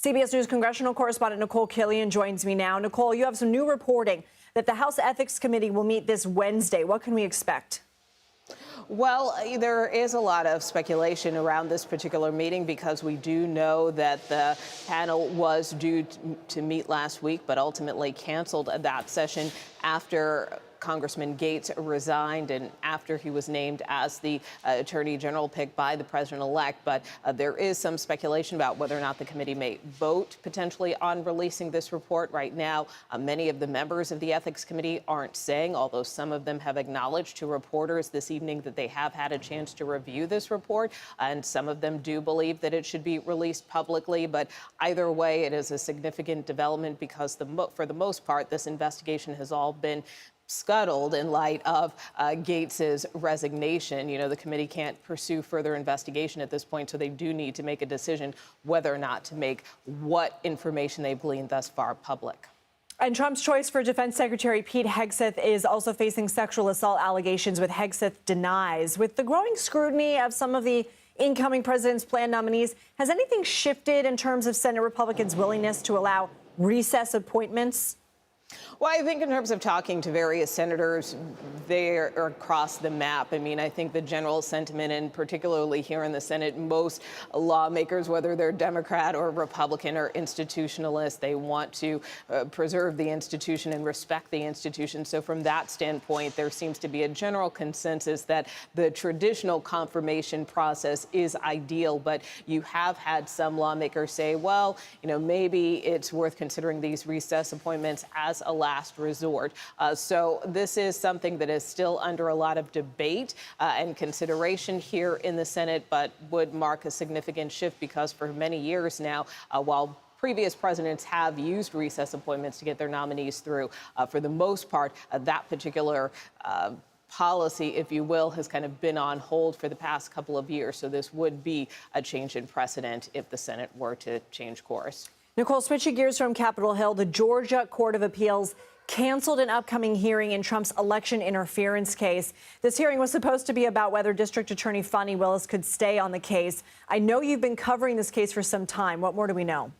Speaker 2: CBS News congressional correspondent Nicole Killian joins me now. Nicole, you have some new reporting that the House Ethics Committee will meet this Wednesday. What can we expect?
Speaker 4: Well, there is a lot of speculation around this particular meeting because we do know that the panel was due to meet last week, but ultimately canceled that session after Congressman Gaetz resigned and after he was named as the Attorney General pick by the president-elect. But there is some speculation about whether or not the committee may vote potentially on releasing this report. Right now, many of the members of the Ethics Committee aren't saying, although some of them have acknowledged to reporters this evening that they have had a chance to review this report. And some of them do believe that it should be released publicly. But either way, it is a significant development because for the most part, this investigation has all been scuttled in light of Gaetz's resignation. You know, the committee can't pursue further investigation at this point, so they do need to make a decision whether or not to make what information they've gleaned thus far public.
Speaker 2: And Trump's choice for Defense Secretary Pete Hegseth is also facing sexual assault allegations, with Hegseth denies. With the growing scrutiny of some of the incoming president's planned nominees, has anything shifted in terms of Senate Republicans' willingness to allow recess appointments?
Speaker 4: Well, I think in terms of talking to various senators, they are across the map. I mean, I think the general sentiment, and particularly here in the Senate, most lawmakers, whether they're Democrat or Republican or institutionalist, they want to preserve the institution and respect the institution. So from that standpoint, there seems to be a general consensus that the traditional confirmation process is ideal. But you have had some lawmakers say, well, you know, maybe it's worth considering these recess appointments as a last resort. So this is something that is still under a lot of debate and consideration here in the Senate, but would mark a significant shift because for many years now, while previous presidents have used recess appointments to get their nominees through, for the most part, that particular policy, if you will, has kind of been on hold for the past couple of years. So this would be a change in precedent if the Senate were to change course.
Speaker 2: Nicole, switching gears from Capitol Hill, the Georgia Court of Appeals canceled an upcoming hearing in Trump's election interference case. This hearing was supposed to be about whether District Attorney Fani Willis could stay on the case. I know you've been covering this case for some time. What more do we know?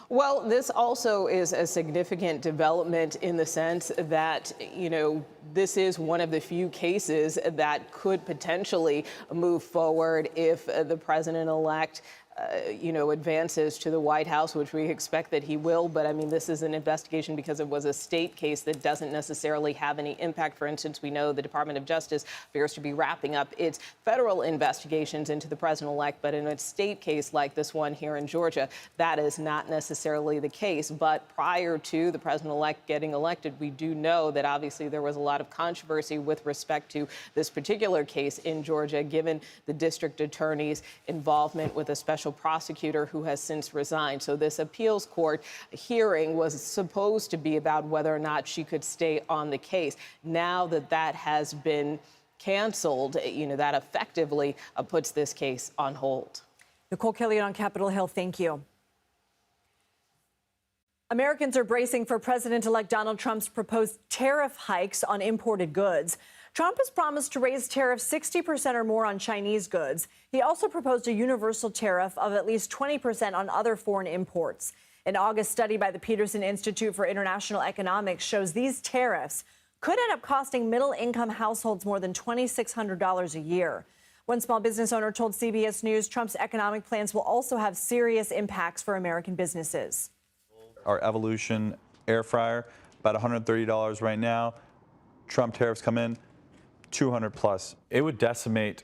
Speaker 4: Well, this also is a significant development in the sense that, you know, this is one of the few cases that could potentially move forward if the president-elect advances to the White House, which we expect that he will. But I mean, this is an investigation because it was a state case that doesn't necessarily have any impact. For instance, we know the Department of Justice appears to be wrapping up its federal investigations into the president-elect. But in a state case like this one here in Georgia, that is not necessarily the case. But prior to the president-elect getting elected, we do know that obviously there was a lot of controversy with respect to this particular case in Georgia, given the district attorney's involvement with a special prosecutor who has since resigned. So this appeals court hearing was supposed to be about whether or not she could stay on the case. Now that that has been canceled, that effectively puts this case on hold.
Speaker 2: Nicole Killian on Capitol Hill, thank you. Americans are bracing for President-elect Donald Trump's proposed tariff hikes on imported goods. Trump has promised to raise tariffs 60% or more on Chinese goods. He also proposed a universal tariff of at least 20% on other foreign imports. An August study by the Peterson Institute for International Economics shows these tariffs could end up costing middle-income households more than $2,600 a year. One small business owner told CBS News Trump's economic plans will also have serious impacts for American businesses.
Speaker 5: Our Evolution air fryer, about $130 right now. Trump tariffs come in, $200 plus. It would decimate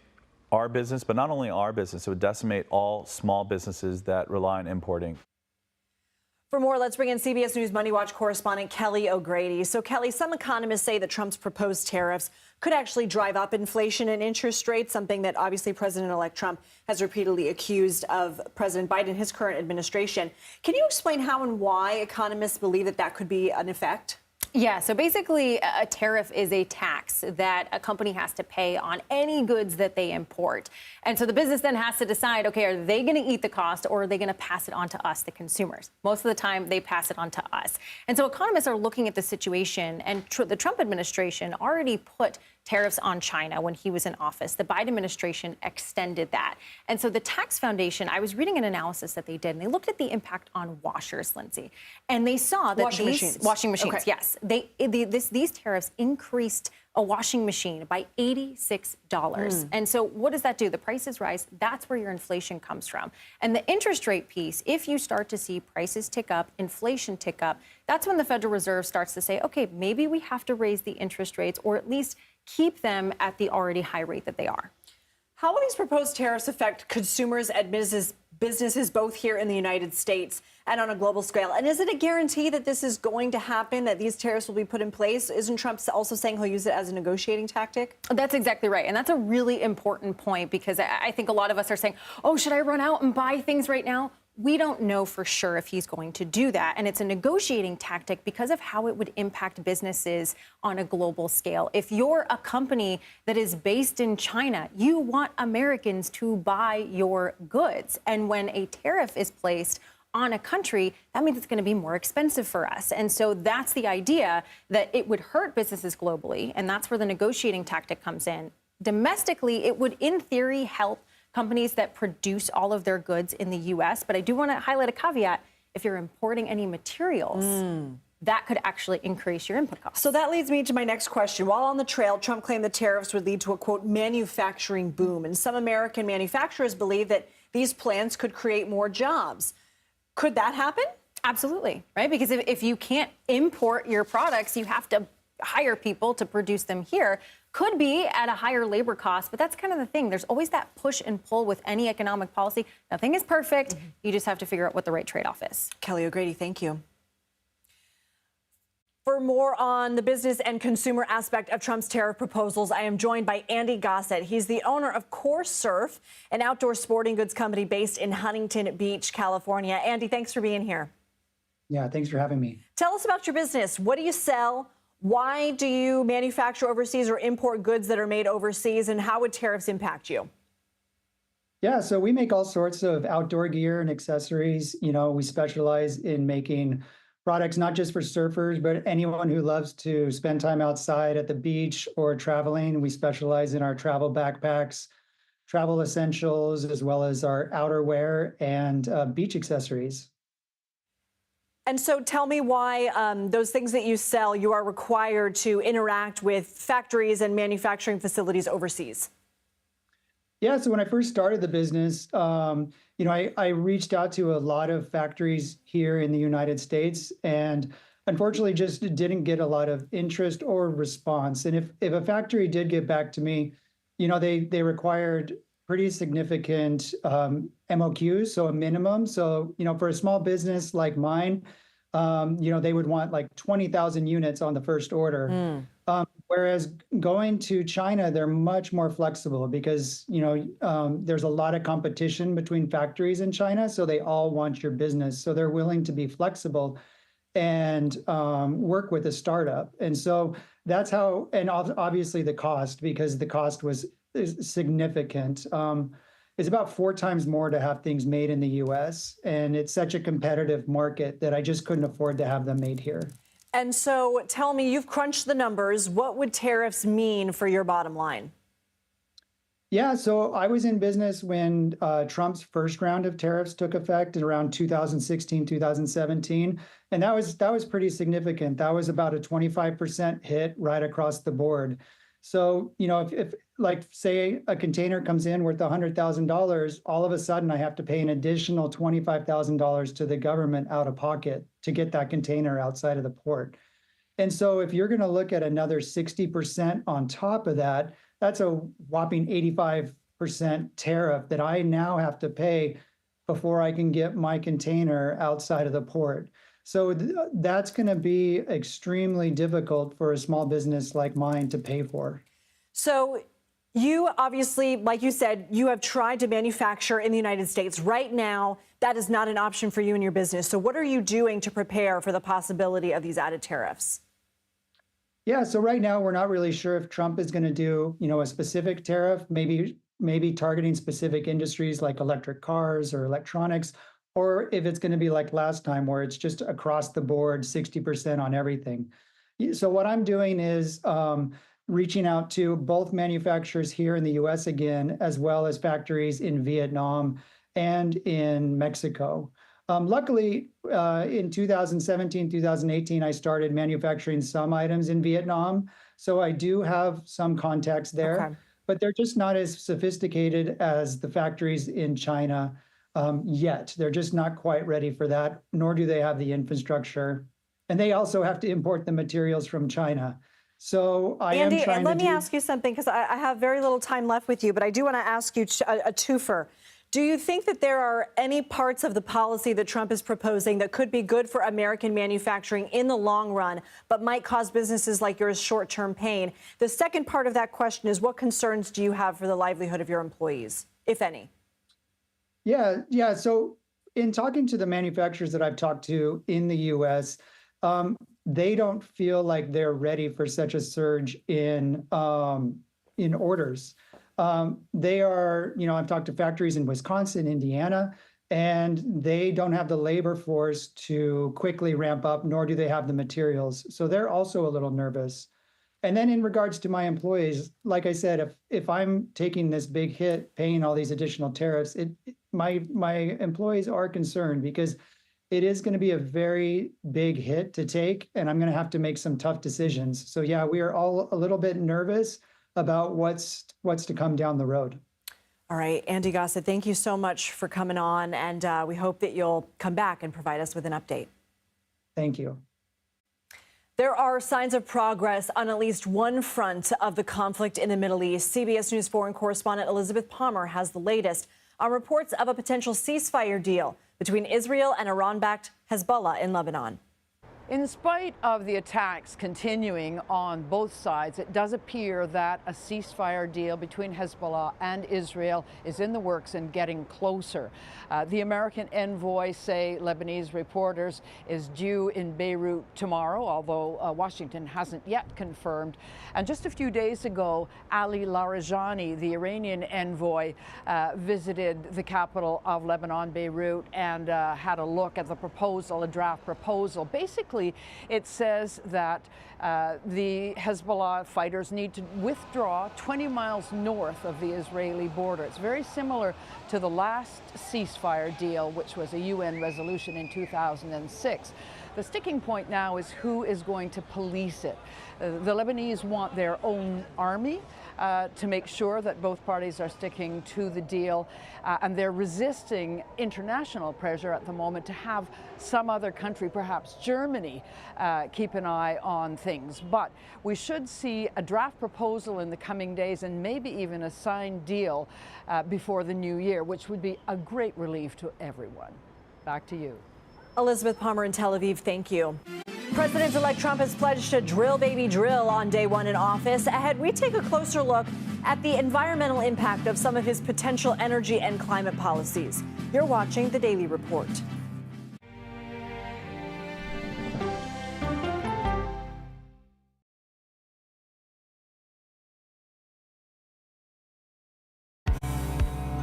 Speaker 5: our business, but not only our business, it would decimate all small businesses that rely on importing.
Speaker 2: For more, let's bring in CBS News Money Watch correspondent Kelly O'Grady. So, Kelly, some economists say that Trump's proposed tariffs could actually drive up inflation and interest rates, something that obviously President-elect Trump has repeatedly accused of President Biden, his current administration. Can you explain how and why economists believe that that could be an effect?
Speaker 7: Yeah, so basically a tariff is a tax that a company has to pay on any goods that they import. And so the business then has to decide, okay, are they going to eat the cost or are they going to pass it on to us, the consumers? Most of the time they pass it on to us. And so economists are looking at the situation, and the Trump administration already put tariffs on China when he was in office. The Biden administration extended that. And so the Tax Foundation, I was reading an analysis that they did, and they looked at the impact on washers, Lindsay. And they saw that washing machines,
Speaker 2: okay.
Speaker 7: Yes. These tariffs increased a washing machine by $86. And so what does that do? The prices rise. That's where your inflation comes from. And the interest rate piece, if you start to see prices tick up, inflation tick up, that's when the Federal Reserve starts to say, okay, maybe we have to raise the interest rates or at least keep them at the already high rate that they are.
Speaker 2: How will these proposed tariffs affect consumers and businesses both here in the United States and on a global scale? And is it a guarantee that this is going to happen, that these tariffs will be put in place? Isn't Trump also saying he'll use it as a negotiating tactic?
Speaker 7: That's exactly right. And that's a really important point, because I think a lot of us are saying, oh, should I run out and buy things right now? We don't know for sure if he's going to do that. And it's a negotiating tactic because of how it would impact businesses on a global scale. If you're a company that is based in China, you want Americans to buy your goods. And when a tariff is placed on a country, that means it's going to be more expensive for us. And so that's the idea, that it would hurt businesses globally. And that's where the negotiating tactic comes in. Domestically, it would, in theory, help companies that produce all of their goods in the U.S. But I do want to highlight a caveat. If you're importing any materials, that could actually increase your input costs.
Speaker 2: So that leads me to my next question. While on the trail, Trump claimed the tariffs would lead to a, quote, manufacturing boom. And some American manufacturers believe that these plans could create more jobs. Could that happen?
Speaker 7: Absolutely, right? Because if you can't import your products, you have to hire people to produce them here. Could be at a higher labor cost, but that's kind of the thing. There's always that push and pull with any economic policy. Nothing is perfect. You just have to figure out what the right trade-off is.
Speaker 2: Kelly O'Grady, thank you. For more on the business and consumer aspect of Trump's tariff proposals, I am joined by Andy Gaetz. He's the owner of Core Surf, an outdoor sporting goods company based in Huntington Beach, California. Andy, thanks for being here.
Speaker 8: Yeah, thanks for having me.
Speaker 2: Tell us about your business. What do you sell? Why do you manufacture overseas or import goods that are made overseas, and how would tariffs impact you?
Speaker 8: Yeah, so we make all sorts of outdoor gear and accessories. You know, we specialize in making products not just for surfers, but anyone who loves to spend time outside at the beach or traveling. We specialize in our travel backpacks, travel essentials, as well as our outerwear and beach accessories.
Speaker 2: And so tell me why those things that you sell, you are required to interact with factories and manufacturing facilities overseas.
Speaker 8: Yeah, so when I first started the business, you know, I reached out to a lot of factories here in the United States, and unfortunately just didn't get a lot of interest or response. And if a factory did get back to me, you know, they required pretty significant MOQs, so a minimum. So, you know, for a small business like mine, you know, they would want like 20,000 units on the first order. Whereas going to China, they're much more flexible because, you know, there's a lot of competition between factories in China. So they all want your business. So they're willing to be flexible and work with a startup. And so that's how, and obviously the cost, because the cost was significant. it's about 4 times more to have things made in the US. And it's such a competitive market that I just couldn't afford to have them made here.
Speaker 2: And so tell me, you've crunched the numbers. What would tariffs mean for your bottom line?
Speaker 8: Yeah, so I was in business when Trump's first round of tariffs took effect in around 2016, 2017. And that was pretty significant. That was about a 25% hit right across the board. So, you know, if like say a container comes in worth $100,000, all of a sudden I have to pay an additional $25,000 to the government out of pocket to get that container outside of the port. And so if you're going to look at another 60% on top of that, that's a whopping 85% tariff that I now have to pay before I can get my container outside of the port. So that's going to be extremely difficult for a small business like mine to pay for.
Speaker 2: So you obviously, like you said, you have tried to manufacture in the United States. Right now, that is not an option for you and your business. So what are you doing to prepare for the possibility of these added tariffs?
Speaker 8: Yeah, so right now we're not really sure if Trump is going to do, you know, a specific tariff, maybe targeting specific industries like electric cars or electronics, or if it's going to be like last time where it's just across the board, 60% on everything. So what I'm doing is reaching out to both manufacturers here in the US again, as well as factories in Vietnam and in Mexico. Luckily, in 2017, 2018, I started manufacturing some items in Vietnam. So I do have some contacts there, but they're just not as sophisticated as the factories in China yet. They're just not quite ready for that, nor do they have the infrastructure. And they also have to import the materials from China. So
Speaker 2: Andy, let me ask you something, because I have very little time left with you, but I do want to ask you a twofer. Do you think that there are any parts of the policy that Trump is proposing that could be good for American manufacturing in the long run, but might cause businesses like yours short-term pain? The second part of that question is, what concerns do you have for the livelihood of your employees, if any?
Speaker 8: Yeah. So in talking to the manufacturers that I've talked to in the US, they don't feel like they're ready for such a surge in orders. They are, you know, I've talked to factories in Wisconsin, Indiana, and they don't have the labor force to quickly ramp up, nor do they have the materials. So they're also a little nervous. And then in regards to my employees, like I said, if I'm taking this big hit, paying all these additional tariffs, my employees are concerned because it is going to be a very big hit to take, and I'm going to have to make some tough decisions. So yeah, we are all a little bit nervous about what's to come down the road.
Speaker 2: All right, Andy Gaetz, thank you so much for coming on, and we hope that you'll come back and provide us with an update.
Speaker 8: Thank you.
Speaker 2: There are signs of progress on at least one front of the conflict in the Middle East. CBS News foreign correspondent Elizabeth Palmer has the latest on reports of a potential ceasefire deal between Israel and Iran-backed Hezbollah in Lebanon.
Speaker 6: In spite of the attacks continuing on both sides, it does appear that a ceasefire deal between Hezbollah and Israel is in the works and getting closer. The American envoy, say Lebanese reporters, is due in Beirut tomorrow, although Washington hasn't yet confirmed. And just a few days ago, Ali Larijani, the Iranian envoy, visited the capital of Lebanon, Beirut, and had a look at the proposal, a draft proposal. Basically, it says that the Hezbollah fighters need to withdraw 20 miles north of the Israeli border. It's very similar to the last ceasefire deal, which was a UN resolution in 2006. The sticking point now is who is going to police it. The Lebanese want their own army to make sure that both parties are sticking to the deal, and they're resisting international pressure at the moment to have some other country, perhaps Germany, keep an eye on things. But we should see a draft proposal in the coming days and maybe even a signed deal before the new year, which would be a great relief to everyone. Back to you.
Speaker 2: Elizabeth Palmer in Tel Aviv, thank you. President-elect Trump has pledged to drill, baby, drill on day one in office. Ahead, we take a closer look at the environmental impact of some of his potential energy and climate policies. You're watching The Daily Report.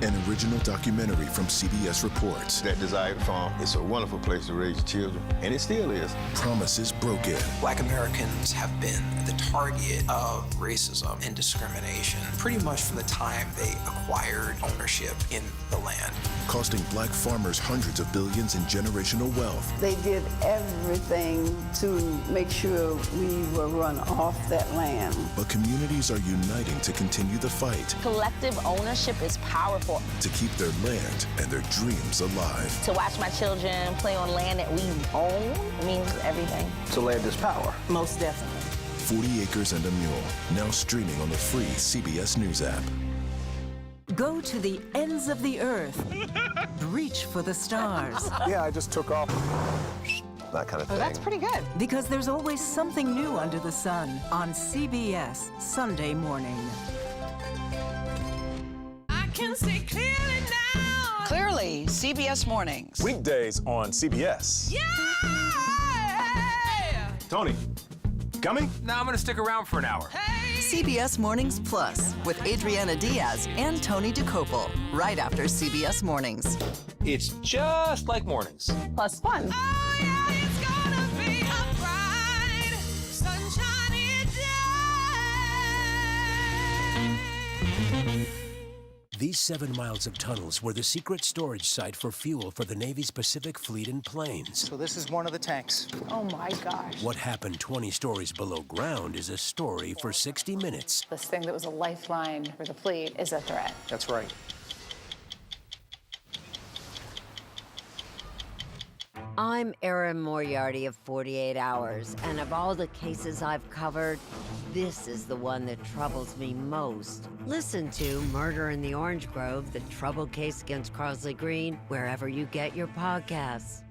Speaker 19: An original documentary from CBS Reports.
Speaker 9: That desired farm, it's a wonderful place to raise children, and it still is.
Speaker 19: Promises broken.
Speaker 12: Black Americans have been the target of racism and discrimination pretty much from the time they acquired ownership in the land.
Speaker 19: Costing black farmers hundreds of billions in generational wealth.
Speaker 10: They did everything to make sure we were run off that land.
Speaker 19: But communities are uniting to continue the fight.
Speaker 13: Collective ownership is powerful.
Speaker 19: To keep their land and their dreams alive.
Speaker 13: To watch my children play on land that we own means everything.
Speaker 9: So land is power.
Speaker 13: Most definitely.
Speaker 19: 40 Acres and a Mule, now streaming on the free CBS News app.
Speaker 14: Go to the ends of the earth. Reach for the stars.
Speaker 9: Yeah, I just took off. That kind of thing.
Speaker 14: Oh, that's pretty good. Because there's always something new under the sun on CBS Sunday morning.
Speaker 15: I can see clearly now.
Speaker 10: Clearly, CBS Mornings.
Speaker 24: Weekdays on CBS.
Speaker 15: Yeah!
Speaker 24: Tony, coming?
Speaker 35: No, I'm gonna stick around for an hour.
Speaker 14: CBS Mornings Plus with Adriana Diaz and Tony DeCopel, right after CBS Mornings.
Speaker 35: It's just like mornings.
Speaker 13: Plus fun.
Speaker 15: Oh, yeah, it's gonna be a bright, sunshiny day.
Speaker 16: These 7 miles of tunnels were the secret storage site for fuel for the Navy's Pacific Fleet in planes.
Speaker 17: So this is one of the tanks.
Speaker 13: Oh my gosh.
Speaker 16: What happened 20 stories below ground is a story for 60 Minutes.
Speaker 13: This thing that was a lifeline for the fleet is a threat.
Speaker 17: That's right.
Speaker 18: I'm Erin Moriarty of 48 Hours, and of all the cases I've covered, this is the one that troubles me most. Listen to Murder in the Orange Grove, the troubled case against Crosley Green, wherever you get your podcasts.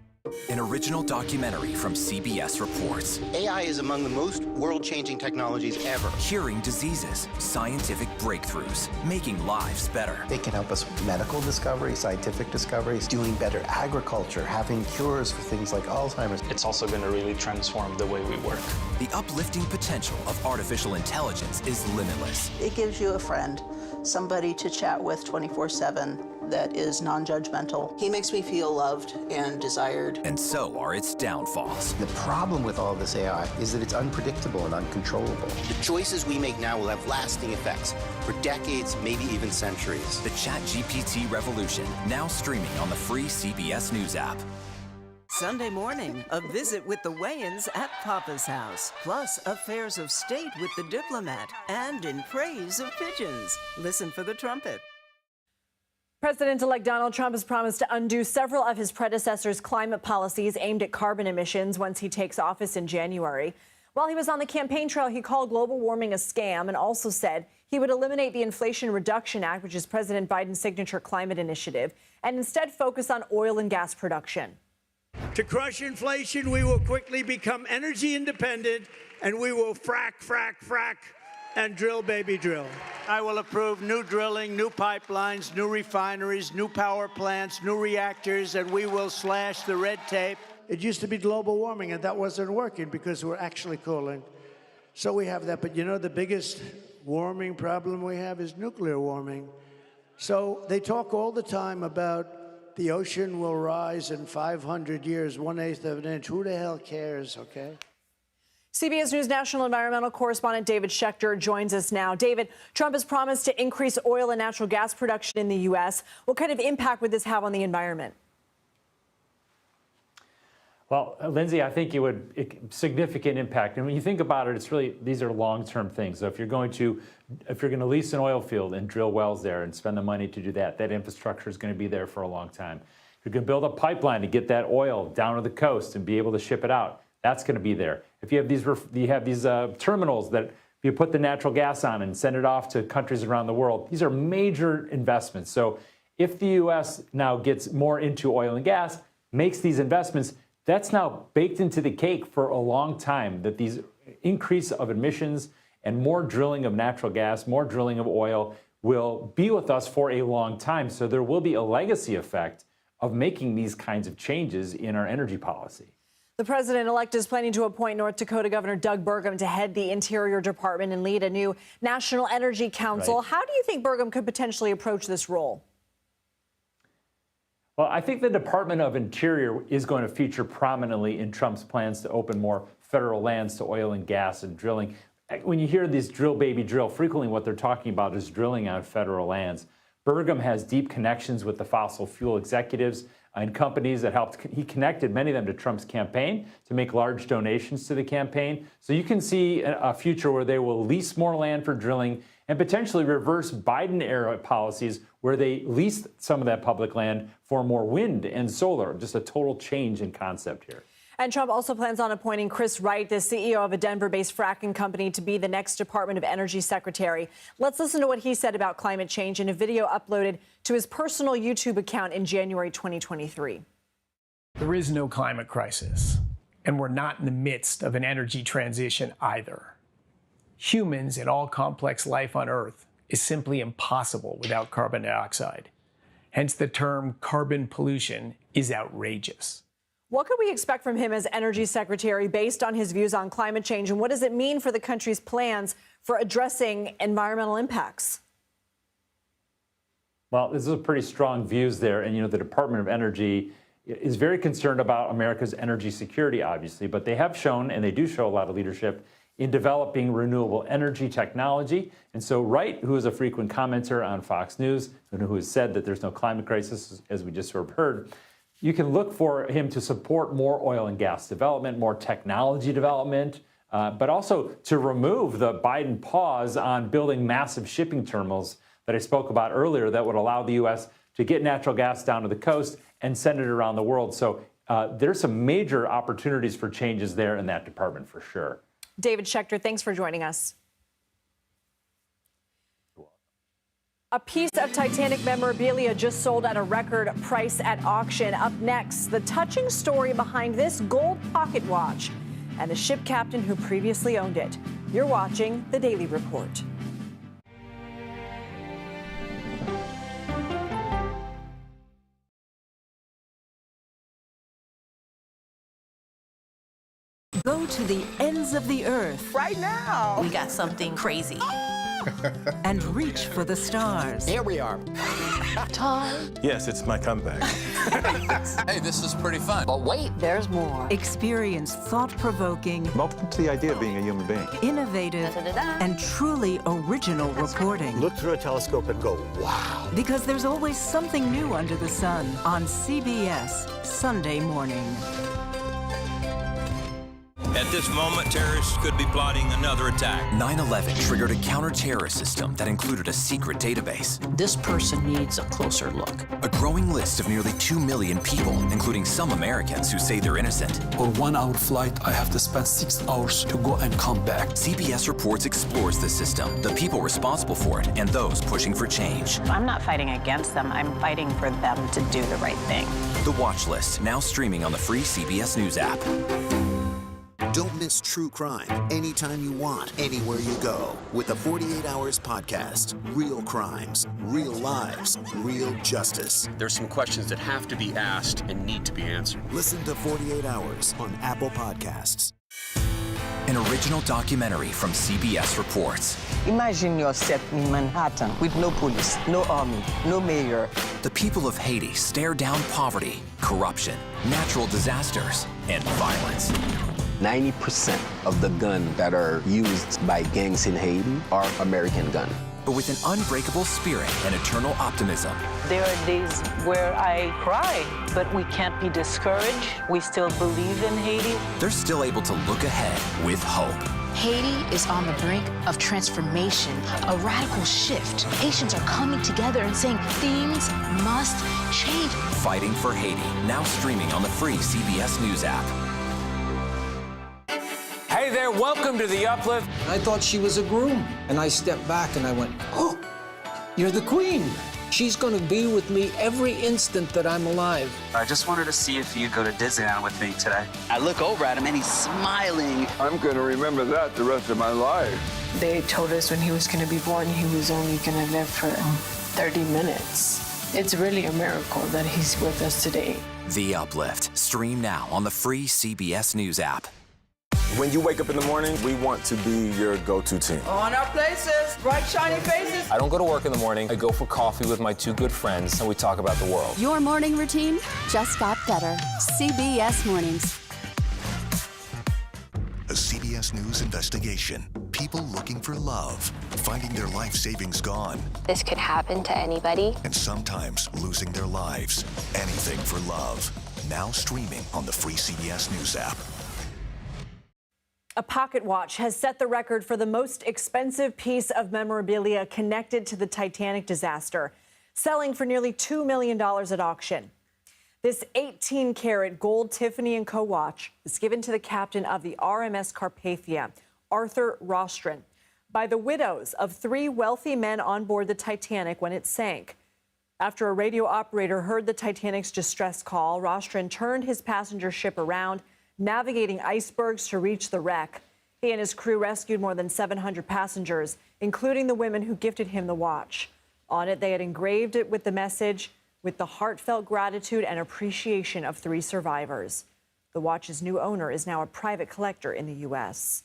Speaker 11: An original documentary from CBS Reports.
Speaker 20: AI is among the most world-changing technologies ever.
Speaker 11: Curing diseases, scientific breakthroughs, making lives better.
Speaker 20: It can help us with medical discoveries, scientific discoveries, doing better agriculture, having cures for things like Alzheimer's.
Speaker 21: It's also going to really transform the way we work.
Speaker 11: The uplifting potential of artificial intelligence is limitless.
Speaker 10: It gives you a friend, somebody to chat with 24/7 that is non-judgmental. He makes me feel loved and desired.
Speaker 11: And so are its downfalls.
Speaker 20: The problem with all this AI is that it's unpredictable and uncontrollable. The choices we make now will have lasting effects for decades, maybe even centuries.
Speaker 11: The ChatGPT revolution, now streaming on the free CBS News app.
Speaker 14: Sunday morning, a visit with the Wayans at Papa's house, plus affairs of state with the diplomat, and in praise of pigeons. Listen for the trumpet.
Speaker 2: President-elect Donald Trump has promised to undo several of his predecessors' climate policies aimed at carbon emissions once he takes office in January. While he was on the campaign trail, he called global warming a scam and also said he would eliminate the Inflation Reduction Act, which is President Biden's signature climate initiative, and instead focus on oil and gas production.
Speaker 22: To crush inflation, we will quickly become energy independent, and we will frack, frack, frack, and drill, baby, drill. I will approve new drilling, new pipelines, new refineries, new power plants, new reactors, and we will slash the red tape. It used to be global warming, and that wasn't working because we're actually cooling. So we have that. But you know, the biggest warming problem we have is nuclear warming. So they talk all the time about the ocean will rise in 500 years, 1/8 of an inch. Who the hell cares, okay?
Speaker 2: CBS News national environmental correspondent David Schechter joins us now. David, Trump has promised to increase oil and natural gas production in the U.S. What kind of impact would this have on the environment?
Speaker 23: Well, Lindsay, I think it would significant impact. And when you think about it, it's really, these are long-term things. So if you're going to lease an oil field and drill wells there and spend the money to do that, that infrastructure is going to be there for a long time. If you can build a pipeline to get that oil down to the coast and be able to ship it out, that's going to be there. If you have these terminals that you put the natural gas on and send it off to countries around the world, these are major investments. So if the U.S. now gets more into oil and gas, makes these investments, that's now baked into the cake for a long time, that these increase of emissions and more drilling of natural gas, more drilling of oil will be with us for a long time. So there will be a legacy effect of making these kinds of changes in our energy policy.
Speaker 2: The president-elect is planning to appoint North Dakota Governor Doug Burgum to head the Interior Department and lead a new National Energy Council.
Speaker 23: Right.
Speaker 2: How do you think Burgum could potentially approach this role?
Speaker 23: Well, I think the Department of Interior is going to feature prominently in Trump's plans to open more federal lands to oil and gas and drilling. When you hear this drill, baby, drill, frequently what they're talking about is drilling on federal lands. Burgum has deep connections with the fossil fuel executives and companies that helped. He connected many of them to Trump's campaign to make large donations to the campaign. So you can see a future where they will lease more land for drilling and potentially reverse Biden-era policies where they leased some of that public land for more wind and solar. Just a total change in concept here.
Speaker 2: And Trump also plans on appointing Chris Wright, the CEO of a Denver-based fracking company, to be the next Department of Energy secretary. Let's listen to what he said about climate change in a video uploaded to his personal YouTube account in January 2023.
Speaker 1: There is no climate crisis, and we're not in the midst of an energy transition either. Humans and all complex life on Earth is simply impossible without carbon dioxide. Hence, the term carbon pollution is outrageous.
Speaker 2: What could we expect from him as energy secretary based on his views on climate change? And what does it mean for the country's plans for addressing environmental impacts?
Speaker 23: Well, this is pretty strong views there. And, the Department of Energy is very concerned about America's energy security, obviously. But they have shown, and they do show a lot of leadership in developing renewable energy technology. And so Wright, who is a frequent commenter on Fox News, and who has said that there's no climate crisis, as we just sort of heard, you can look for him to support more oil and gas development, more technology development, but also to remove the Biden pause on building massive shipping terminals that I spoke about earlier that would allow the U.S. to get natural gas down to the coast and send it around the world. So there's some major opportunities for changes there in that department for sure.
Speaker 2: David Schechter, thanks for joining us. A piece of Titanic memorabilia just sold at a record price at auction. Up next, the touching story behind this gold pocket watch and the ship captain who previously owned it. You're watching The Daily Report.
Speaker 14: Go to the ends of the earth.
Speaker 13: Right now, we got something crazy.
Speaker 14: And reach for the stars.
Speaker 20: Here we are.
Speaker 13: Time.
Speaker 9: Yes, it's my comeback.
Speaker 11: Hey, this is pretty fun.
Speaker 13: But wait, there's more.
Speaker 14: Experience thought-provoking,
Speaker 9: Welcome to the idea of being a human being.
Speaker 14: innovative,
Speaker 13: Da-da-da-da.
Speaker 14: and truly original reporting.
Speaker 20: Look through a telescope and go, wow.
Speaker 14: Because there's always something new under the sun on CBS Sunday morning.
Speaker 11: At this moment, terrorists could be plotting another attack. 9/11 triggered a counter-terrorist system that included a secret database.
Speaker 13: This person needs a closer look.
Speaker 11: A growing list of nearly 2 million people, including some Americans who say they're innocent.
Speaker 3: For 1 hour flight, I have to spend 6 hours to go and come back.
Speaker 11: CBS Reports explores the system, the people responsible for it, and those pushing for change.
Speaker 4: I'm not fighting against them. I'm fighting for them to do the right thing.
Speaker 11: The Watch List, now streaming on the free CBS News app.
Speaker 19: Don't miss true crime anytime you want, anywhere you go. With the 48 Hours podcast. Real crimes, real lives, real justice.
Speaker 24: There's some questions that have to be asked and need to be answered.
Speaker 19: Listen to 48 Hours on Apple Podcasts.
Speaker 11: An original documentary from CBS Reports.
Speaker 5: Imagine yourself in Manhattan with no police, no army, no mayor.
Speaker 11: The people of Haiti stare down poverty, corruption, natural disasters, and violence.
Speaker 20: 90% of the guns that are used by gangs in Haiti are American guns.
Speaker 11: But with an unbreakable spirit and eternal optimism.
Speaker 4: There are days where I cry, but we can't be discouraged. We still believe in Haiti.
Speaker 11: They're still able to look ahead with hope.
Speaker 17: Haiti is on the brink of transformation, a radical shift. Haitians are coming together and saying things must change.
Speaker 11: Fighting for Haiti, now streaming on the free CBS News app.
Speaker 25: Hey there, welcome to The Uplift.
Speaker 26: I thought she was a groom, and I stepped back and I went, oh, you're the queen. She's going to be with me every instant that I'm alive.
Speaker 27: I just wanted to see if you'd go to Disneyland with me today.
Speaker 28: I look over at him and he's smiling.
Speaker 35: I'm going to remember that the rest of my life.
Speaker 29: They told us when he was going to be born, he was only going to live for 30 minutes. It's really a miracle that he's with us today.
Speaker 11: The Uplift, stream now on the free CBS News app.
Speaker 6: When you wake up in the morning, we want to be your go-to team.
Speaker 7: On our places, bright, shiny faces.
Speaker 25: I don't go to work in the morning. I go for coffee with my two good friends, and we talk about the world.
Speaker 8: Your morning routine just got better. CBS Mornings.
Speaker 10: A CBS News investigation. People looking for love, finding their life savings gone.
Speaker 12: This could happen to anybody.
Speaker 10: And sometimes losing their lives. Anything for love. Now streaming on the free CBS News app.
Speaker 2: A pocket watch has set the record for the most expensive piece of memorabilia connected to the Titanic disaster, selling for nearly $2 million at auction. This 18-karat gold Tiffany & Co. watch is given to the captain of the RMS Carpathia, Arthur Rostron, by the widows of 3 wealthy men on board the Titanic when it sank. After a radio operator heard the Titanic's distress call, Rostron turned his passenger ship around, navigating icebergs to reach the wreck. He and his crew rescued more than 700 passengers, including the women who gifted him the watch. On it, they had engraved it with the message, "With the heartfelt gratitude and appreciation of 3 survivors." The watch's new owner is now a private collector in the U.S.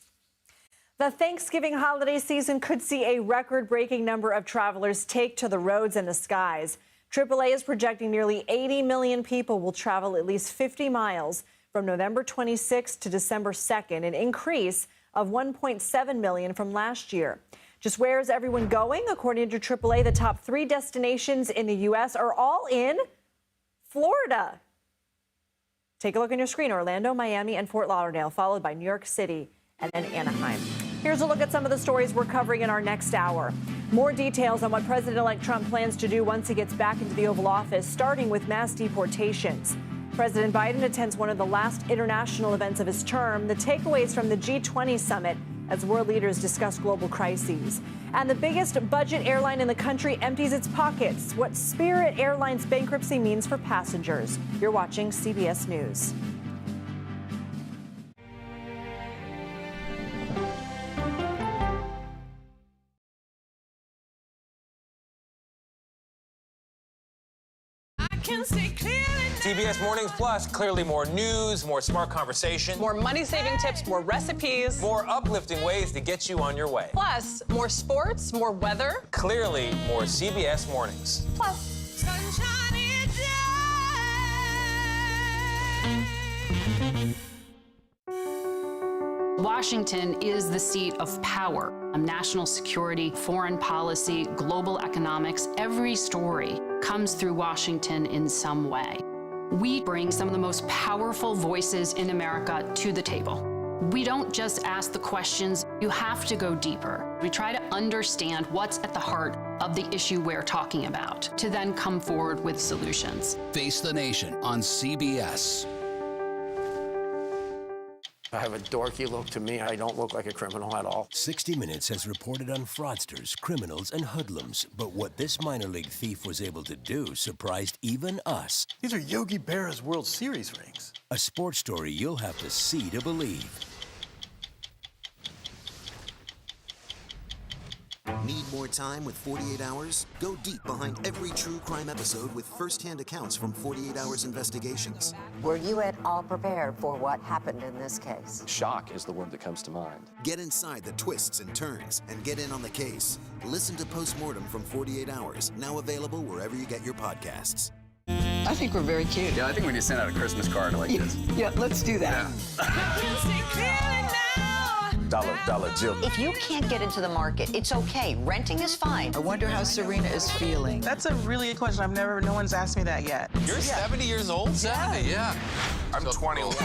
Speaker 2: The Thanksgiving holiday season could see a record-breaking number of travelers take to the roads and the skies. AAA is projecting nearly 80 million people will travel at least 50 miles from November 26th to December 2nd, an increase of 1.7 million from last year. Just where is everyone going? According to AAA, the top 3 destinations in the U.S. are all in Florida. Take a look on your screen. Orlando, Miami, and Fort Lauderdale, followed by New York City and then Anaheim. Here's a look at some of the stories we're covering in our next hour. More details on what President-elect Trump plans to do once he gets back into the Oval Office, starting with mass deportations. President Biden attends one of the last international events of his term, the takeaways from the G20 summit as world leaders discuss global crises. And the biggest budget airline in the country empties its pockets, what Spirit Airlines bankruptcy means for passengers. You're watching CBS News.
Speaker 25: CBS Mornings Plus, clearly more news, more smart conversation.
Speaker 15: More money-saving tips, more recipes.
Speaker 25: More uplifting ways to get you on your way.
Speaker 15: Plus, more sports, more weather.
Speaker 25: Clearly, more CBS Mornings.
Speaker 15: Plus,
Speaker 17: Washington is the seat of power. National security, foreign policy, global economics, every story comes through Washington in some way. We bring some of the most powerful voices in America to the table. We don't just ask the questions, you have to go deeper. We try to understand what's at the heart of the issue we're talking about, to then come forward with solutions.
Speaker 16: Face the Nation on CBS.
Speaker 18: I have a dorky look to me. I don't look like a criminal at all.
Speaker 21: 60 Minutes has reported on fraudsters, criminals, and hoodlums. But what this minor league thief was able to do surprised even us.
Speaker 22: These are Yogi Berra's World Series rings.
Speaker 21: A sports story you'll have to see to believe.
Speaker 19: Need more time with 48 Hours? Go deep behind every true crime episode with first-hand accounts from 48 Hours Investigations.
Speaker 30: Were you at all prepared for what happened in this case?
Speaker 24: Shock is the word that comes to mind.
Speaker 19: Get inside the twists and turns and get in on the case. Listen to Postmortem from 48 Hours, now available wherever you get your podcasts.
Speaker 5: I think we're very cute.
Speaker 24: Yeah, I think we need to send out a Christmas card like this.
Speaker 5: Yeah, let's do that.
Speaker 21: Dollar Jill.
Speaker 30: If you can't get into the market, it's okay. Renting is fine.
Speaker 5: I wonder how Serena is feeling.
Speaker 31: That's a really good question. No one's asked me that yet.
Speaker 25: You're 70 years old?
Speaker 24: 70, yeah.
Speaker 18: I'm 21.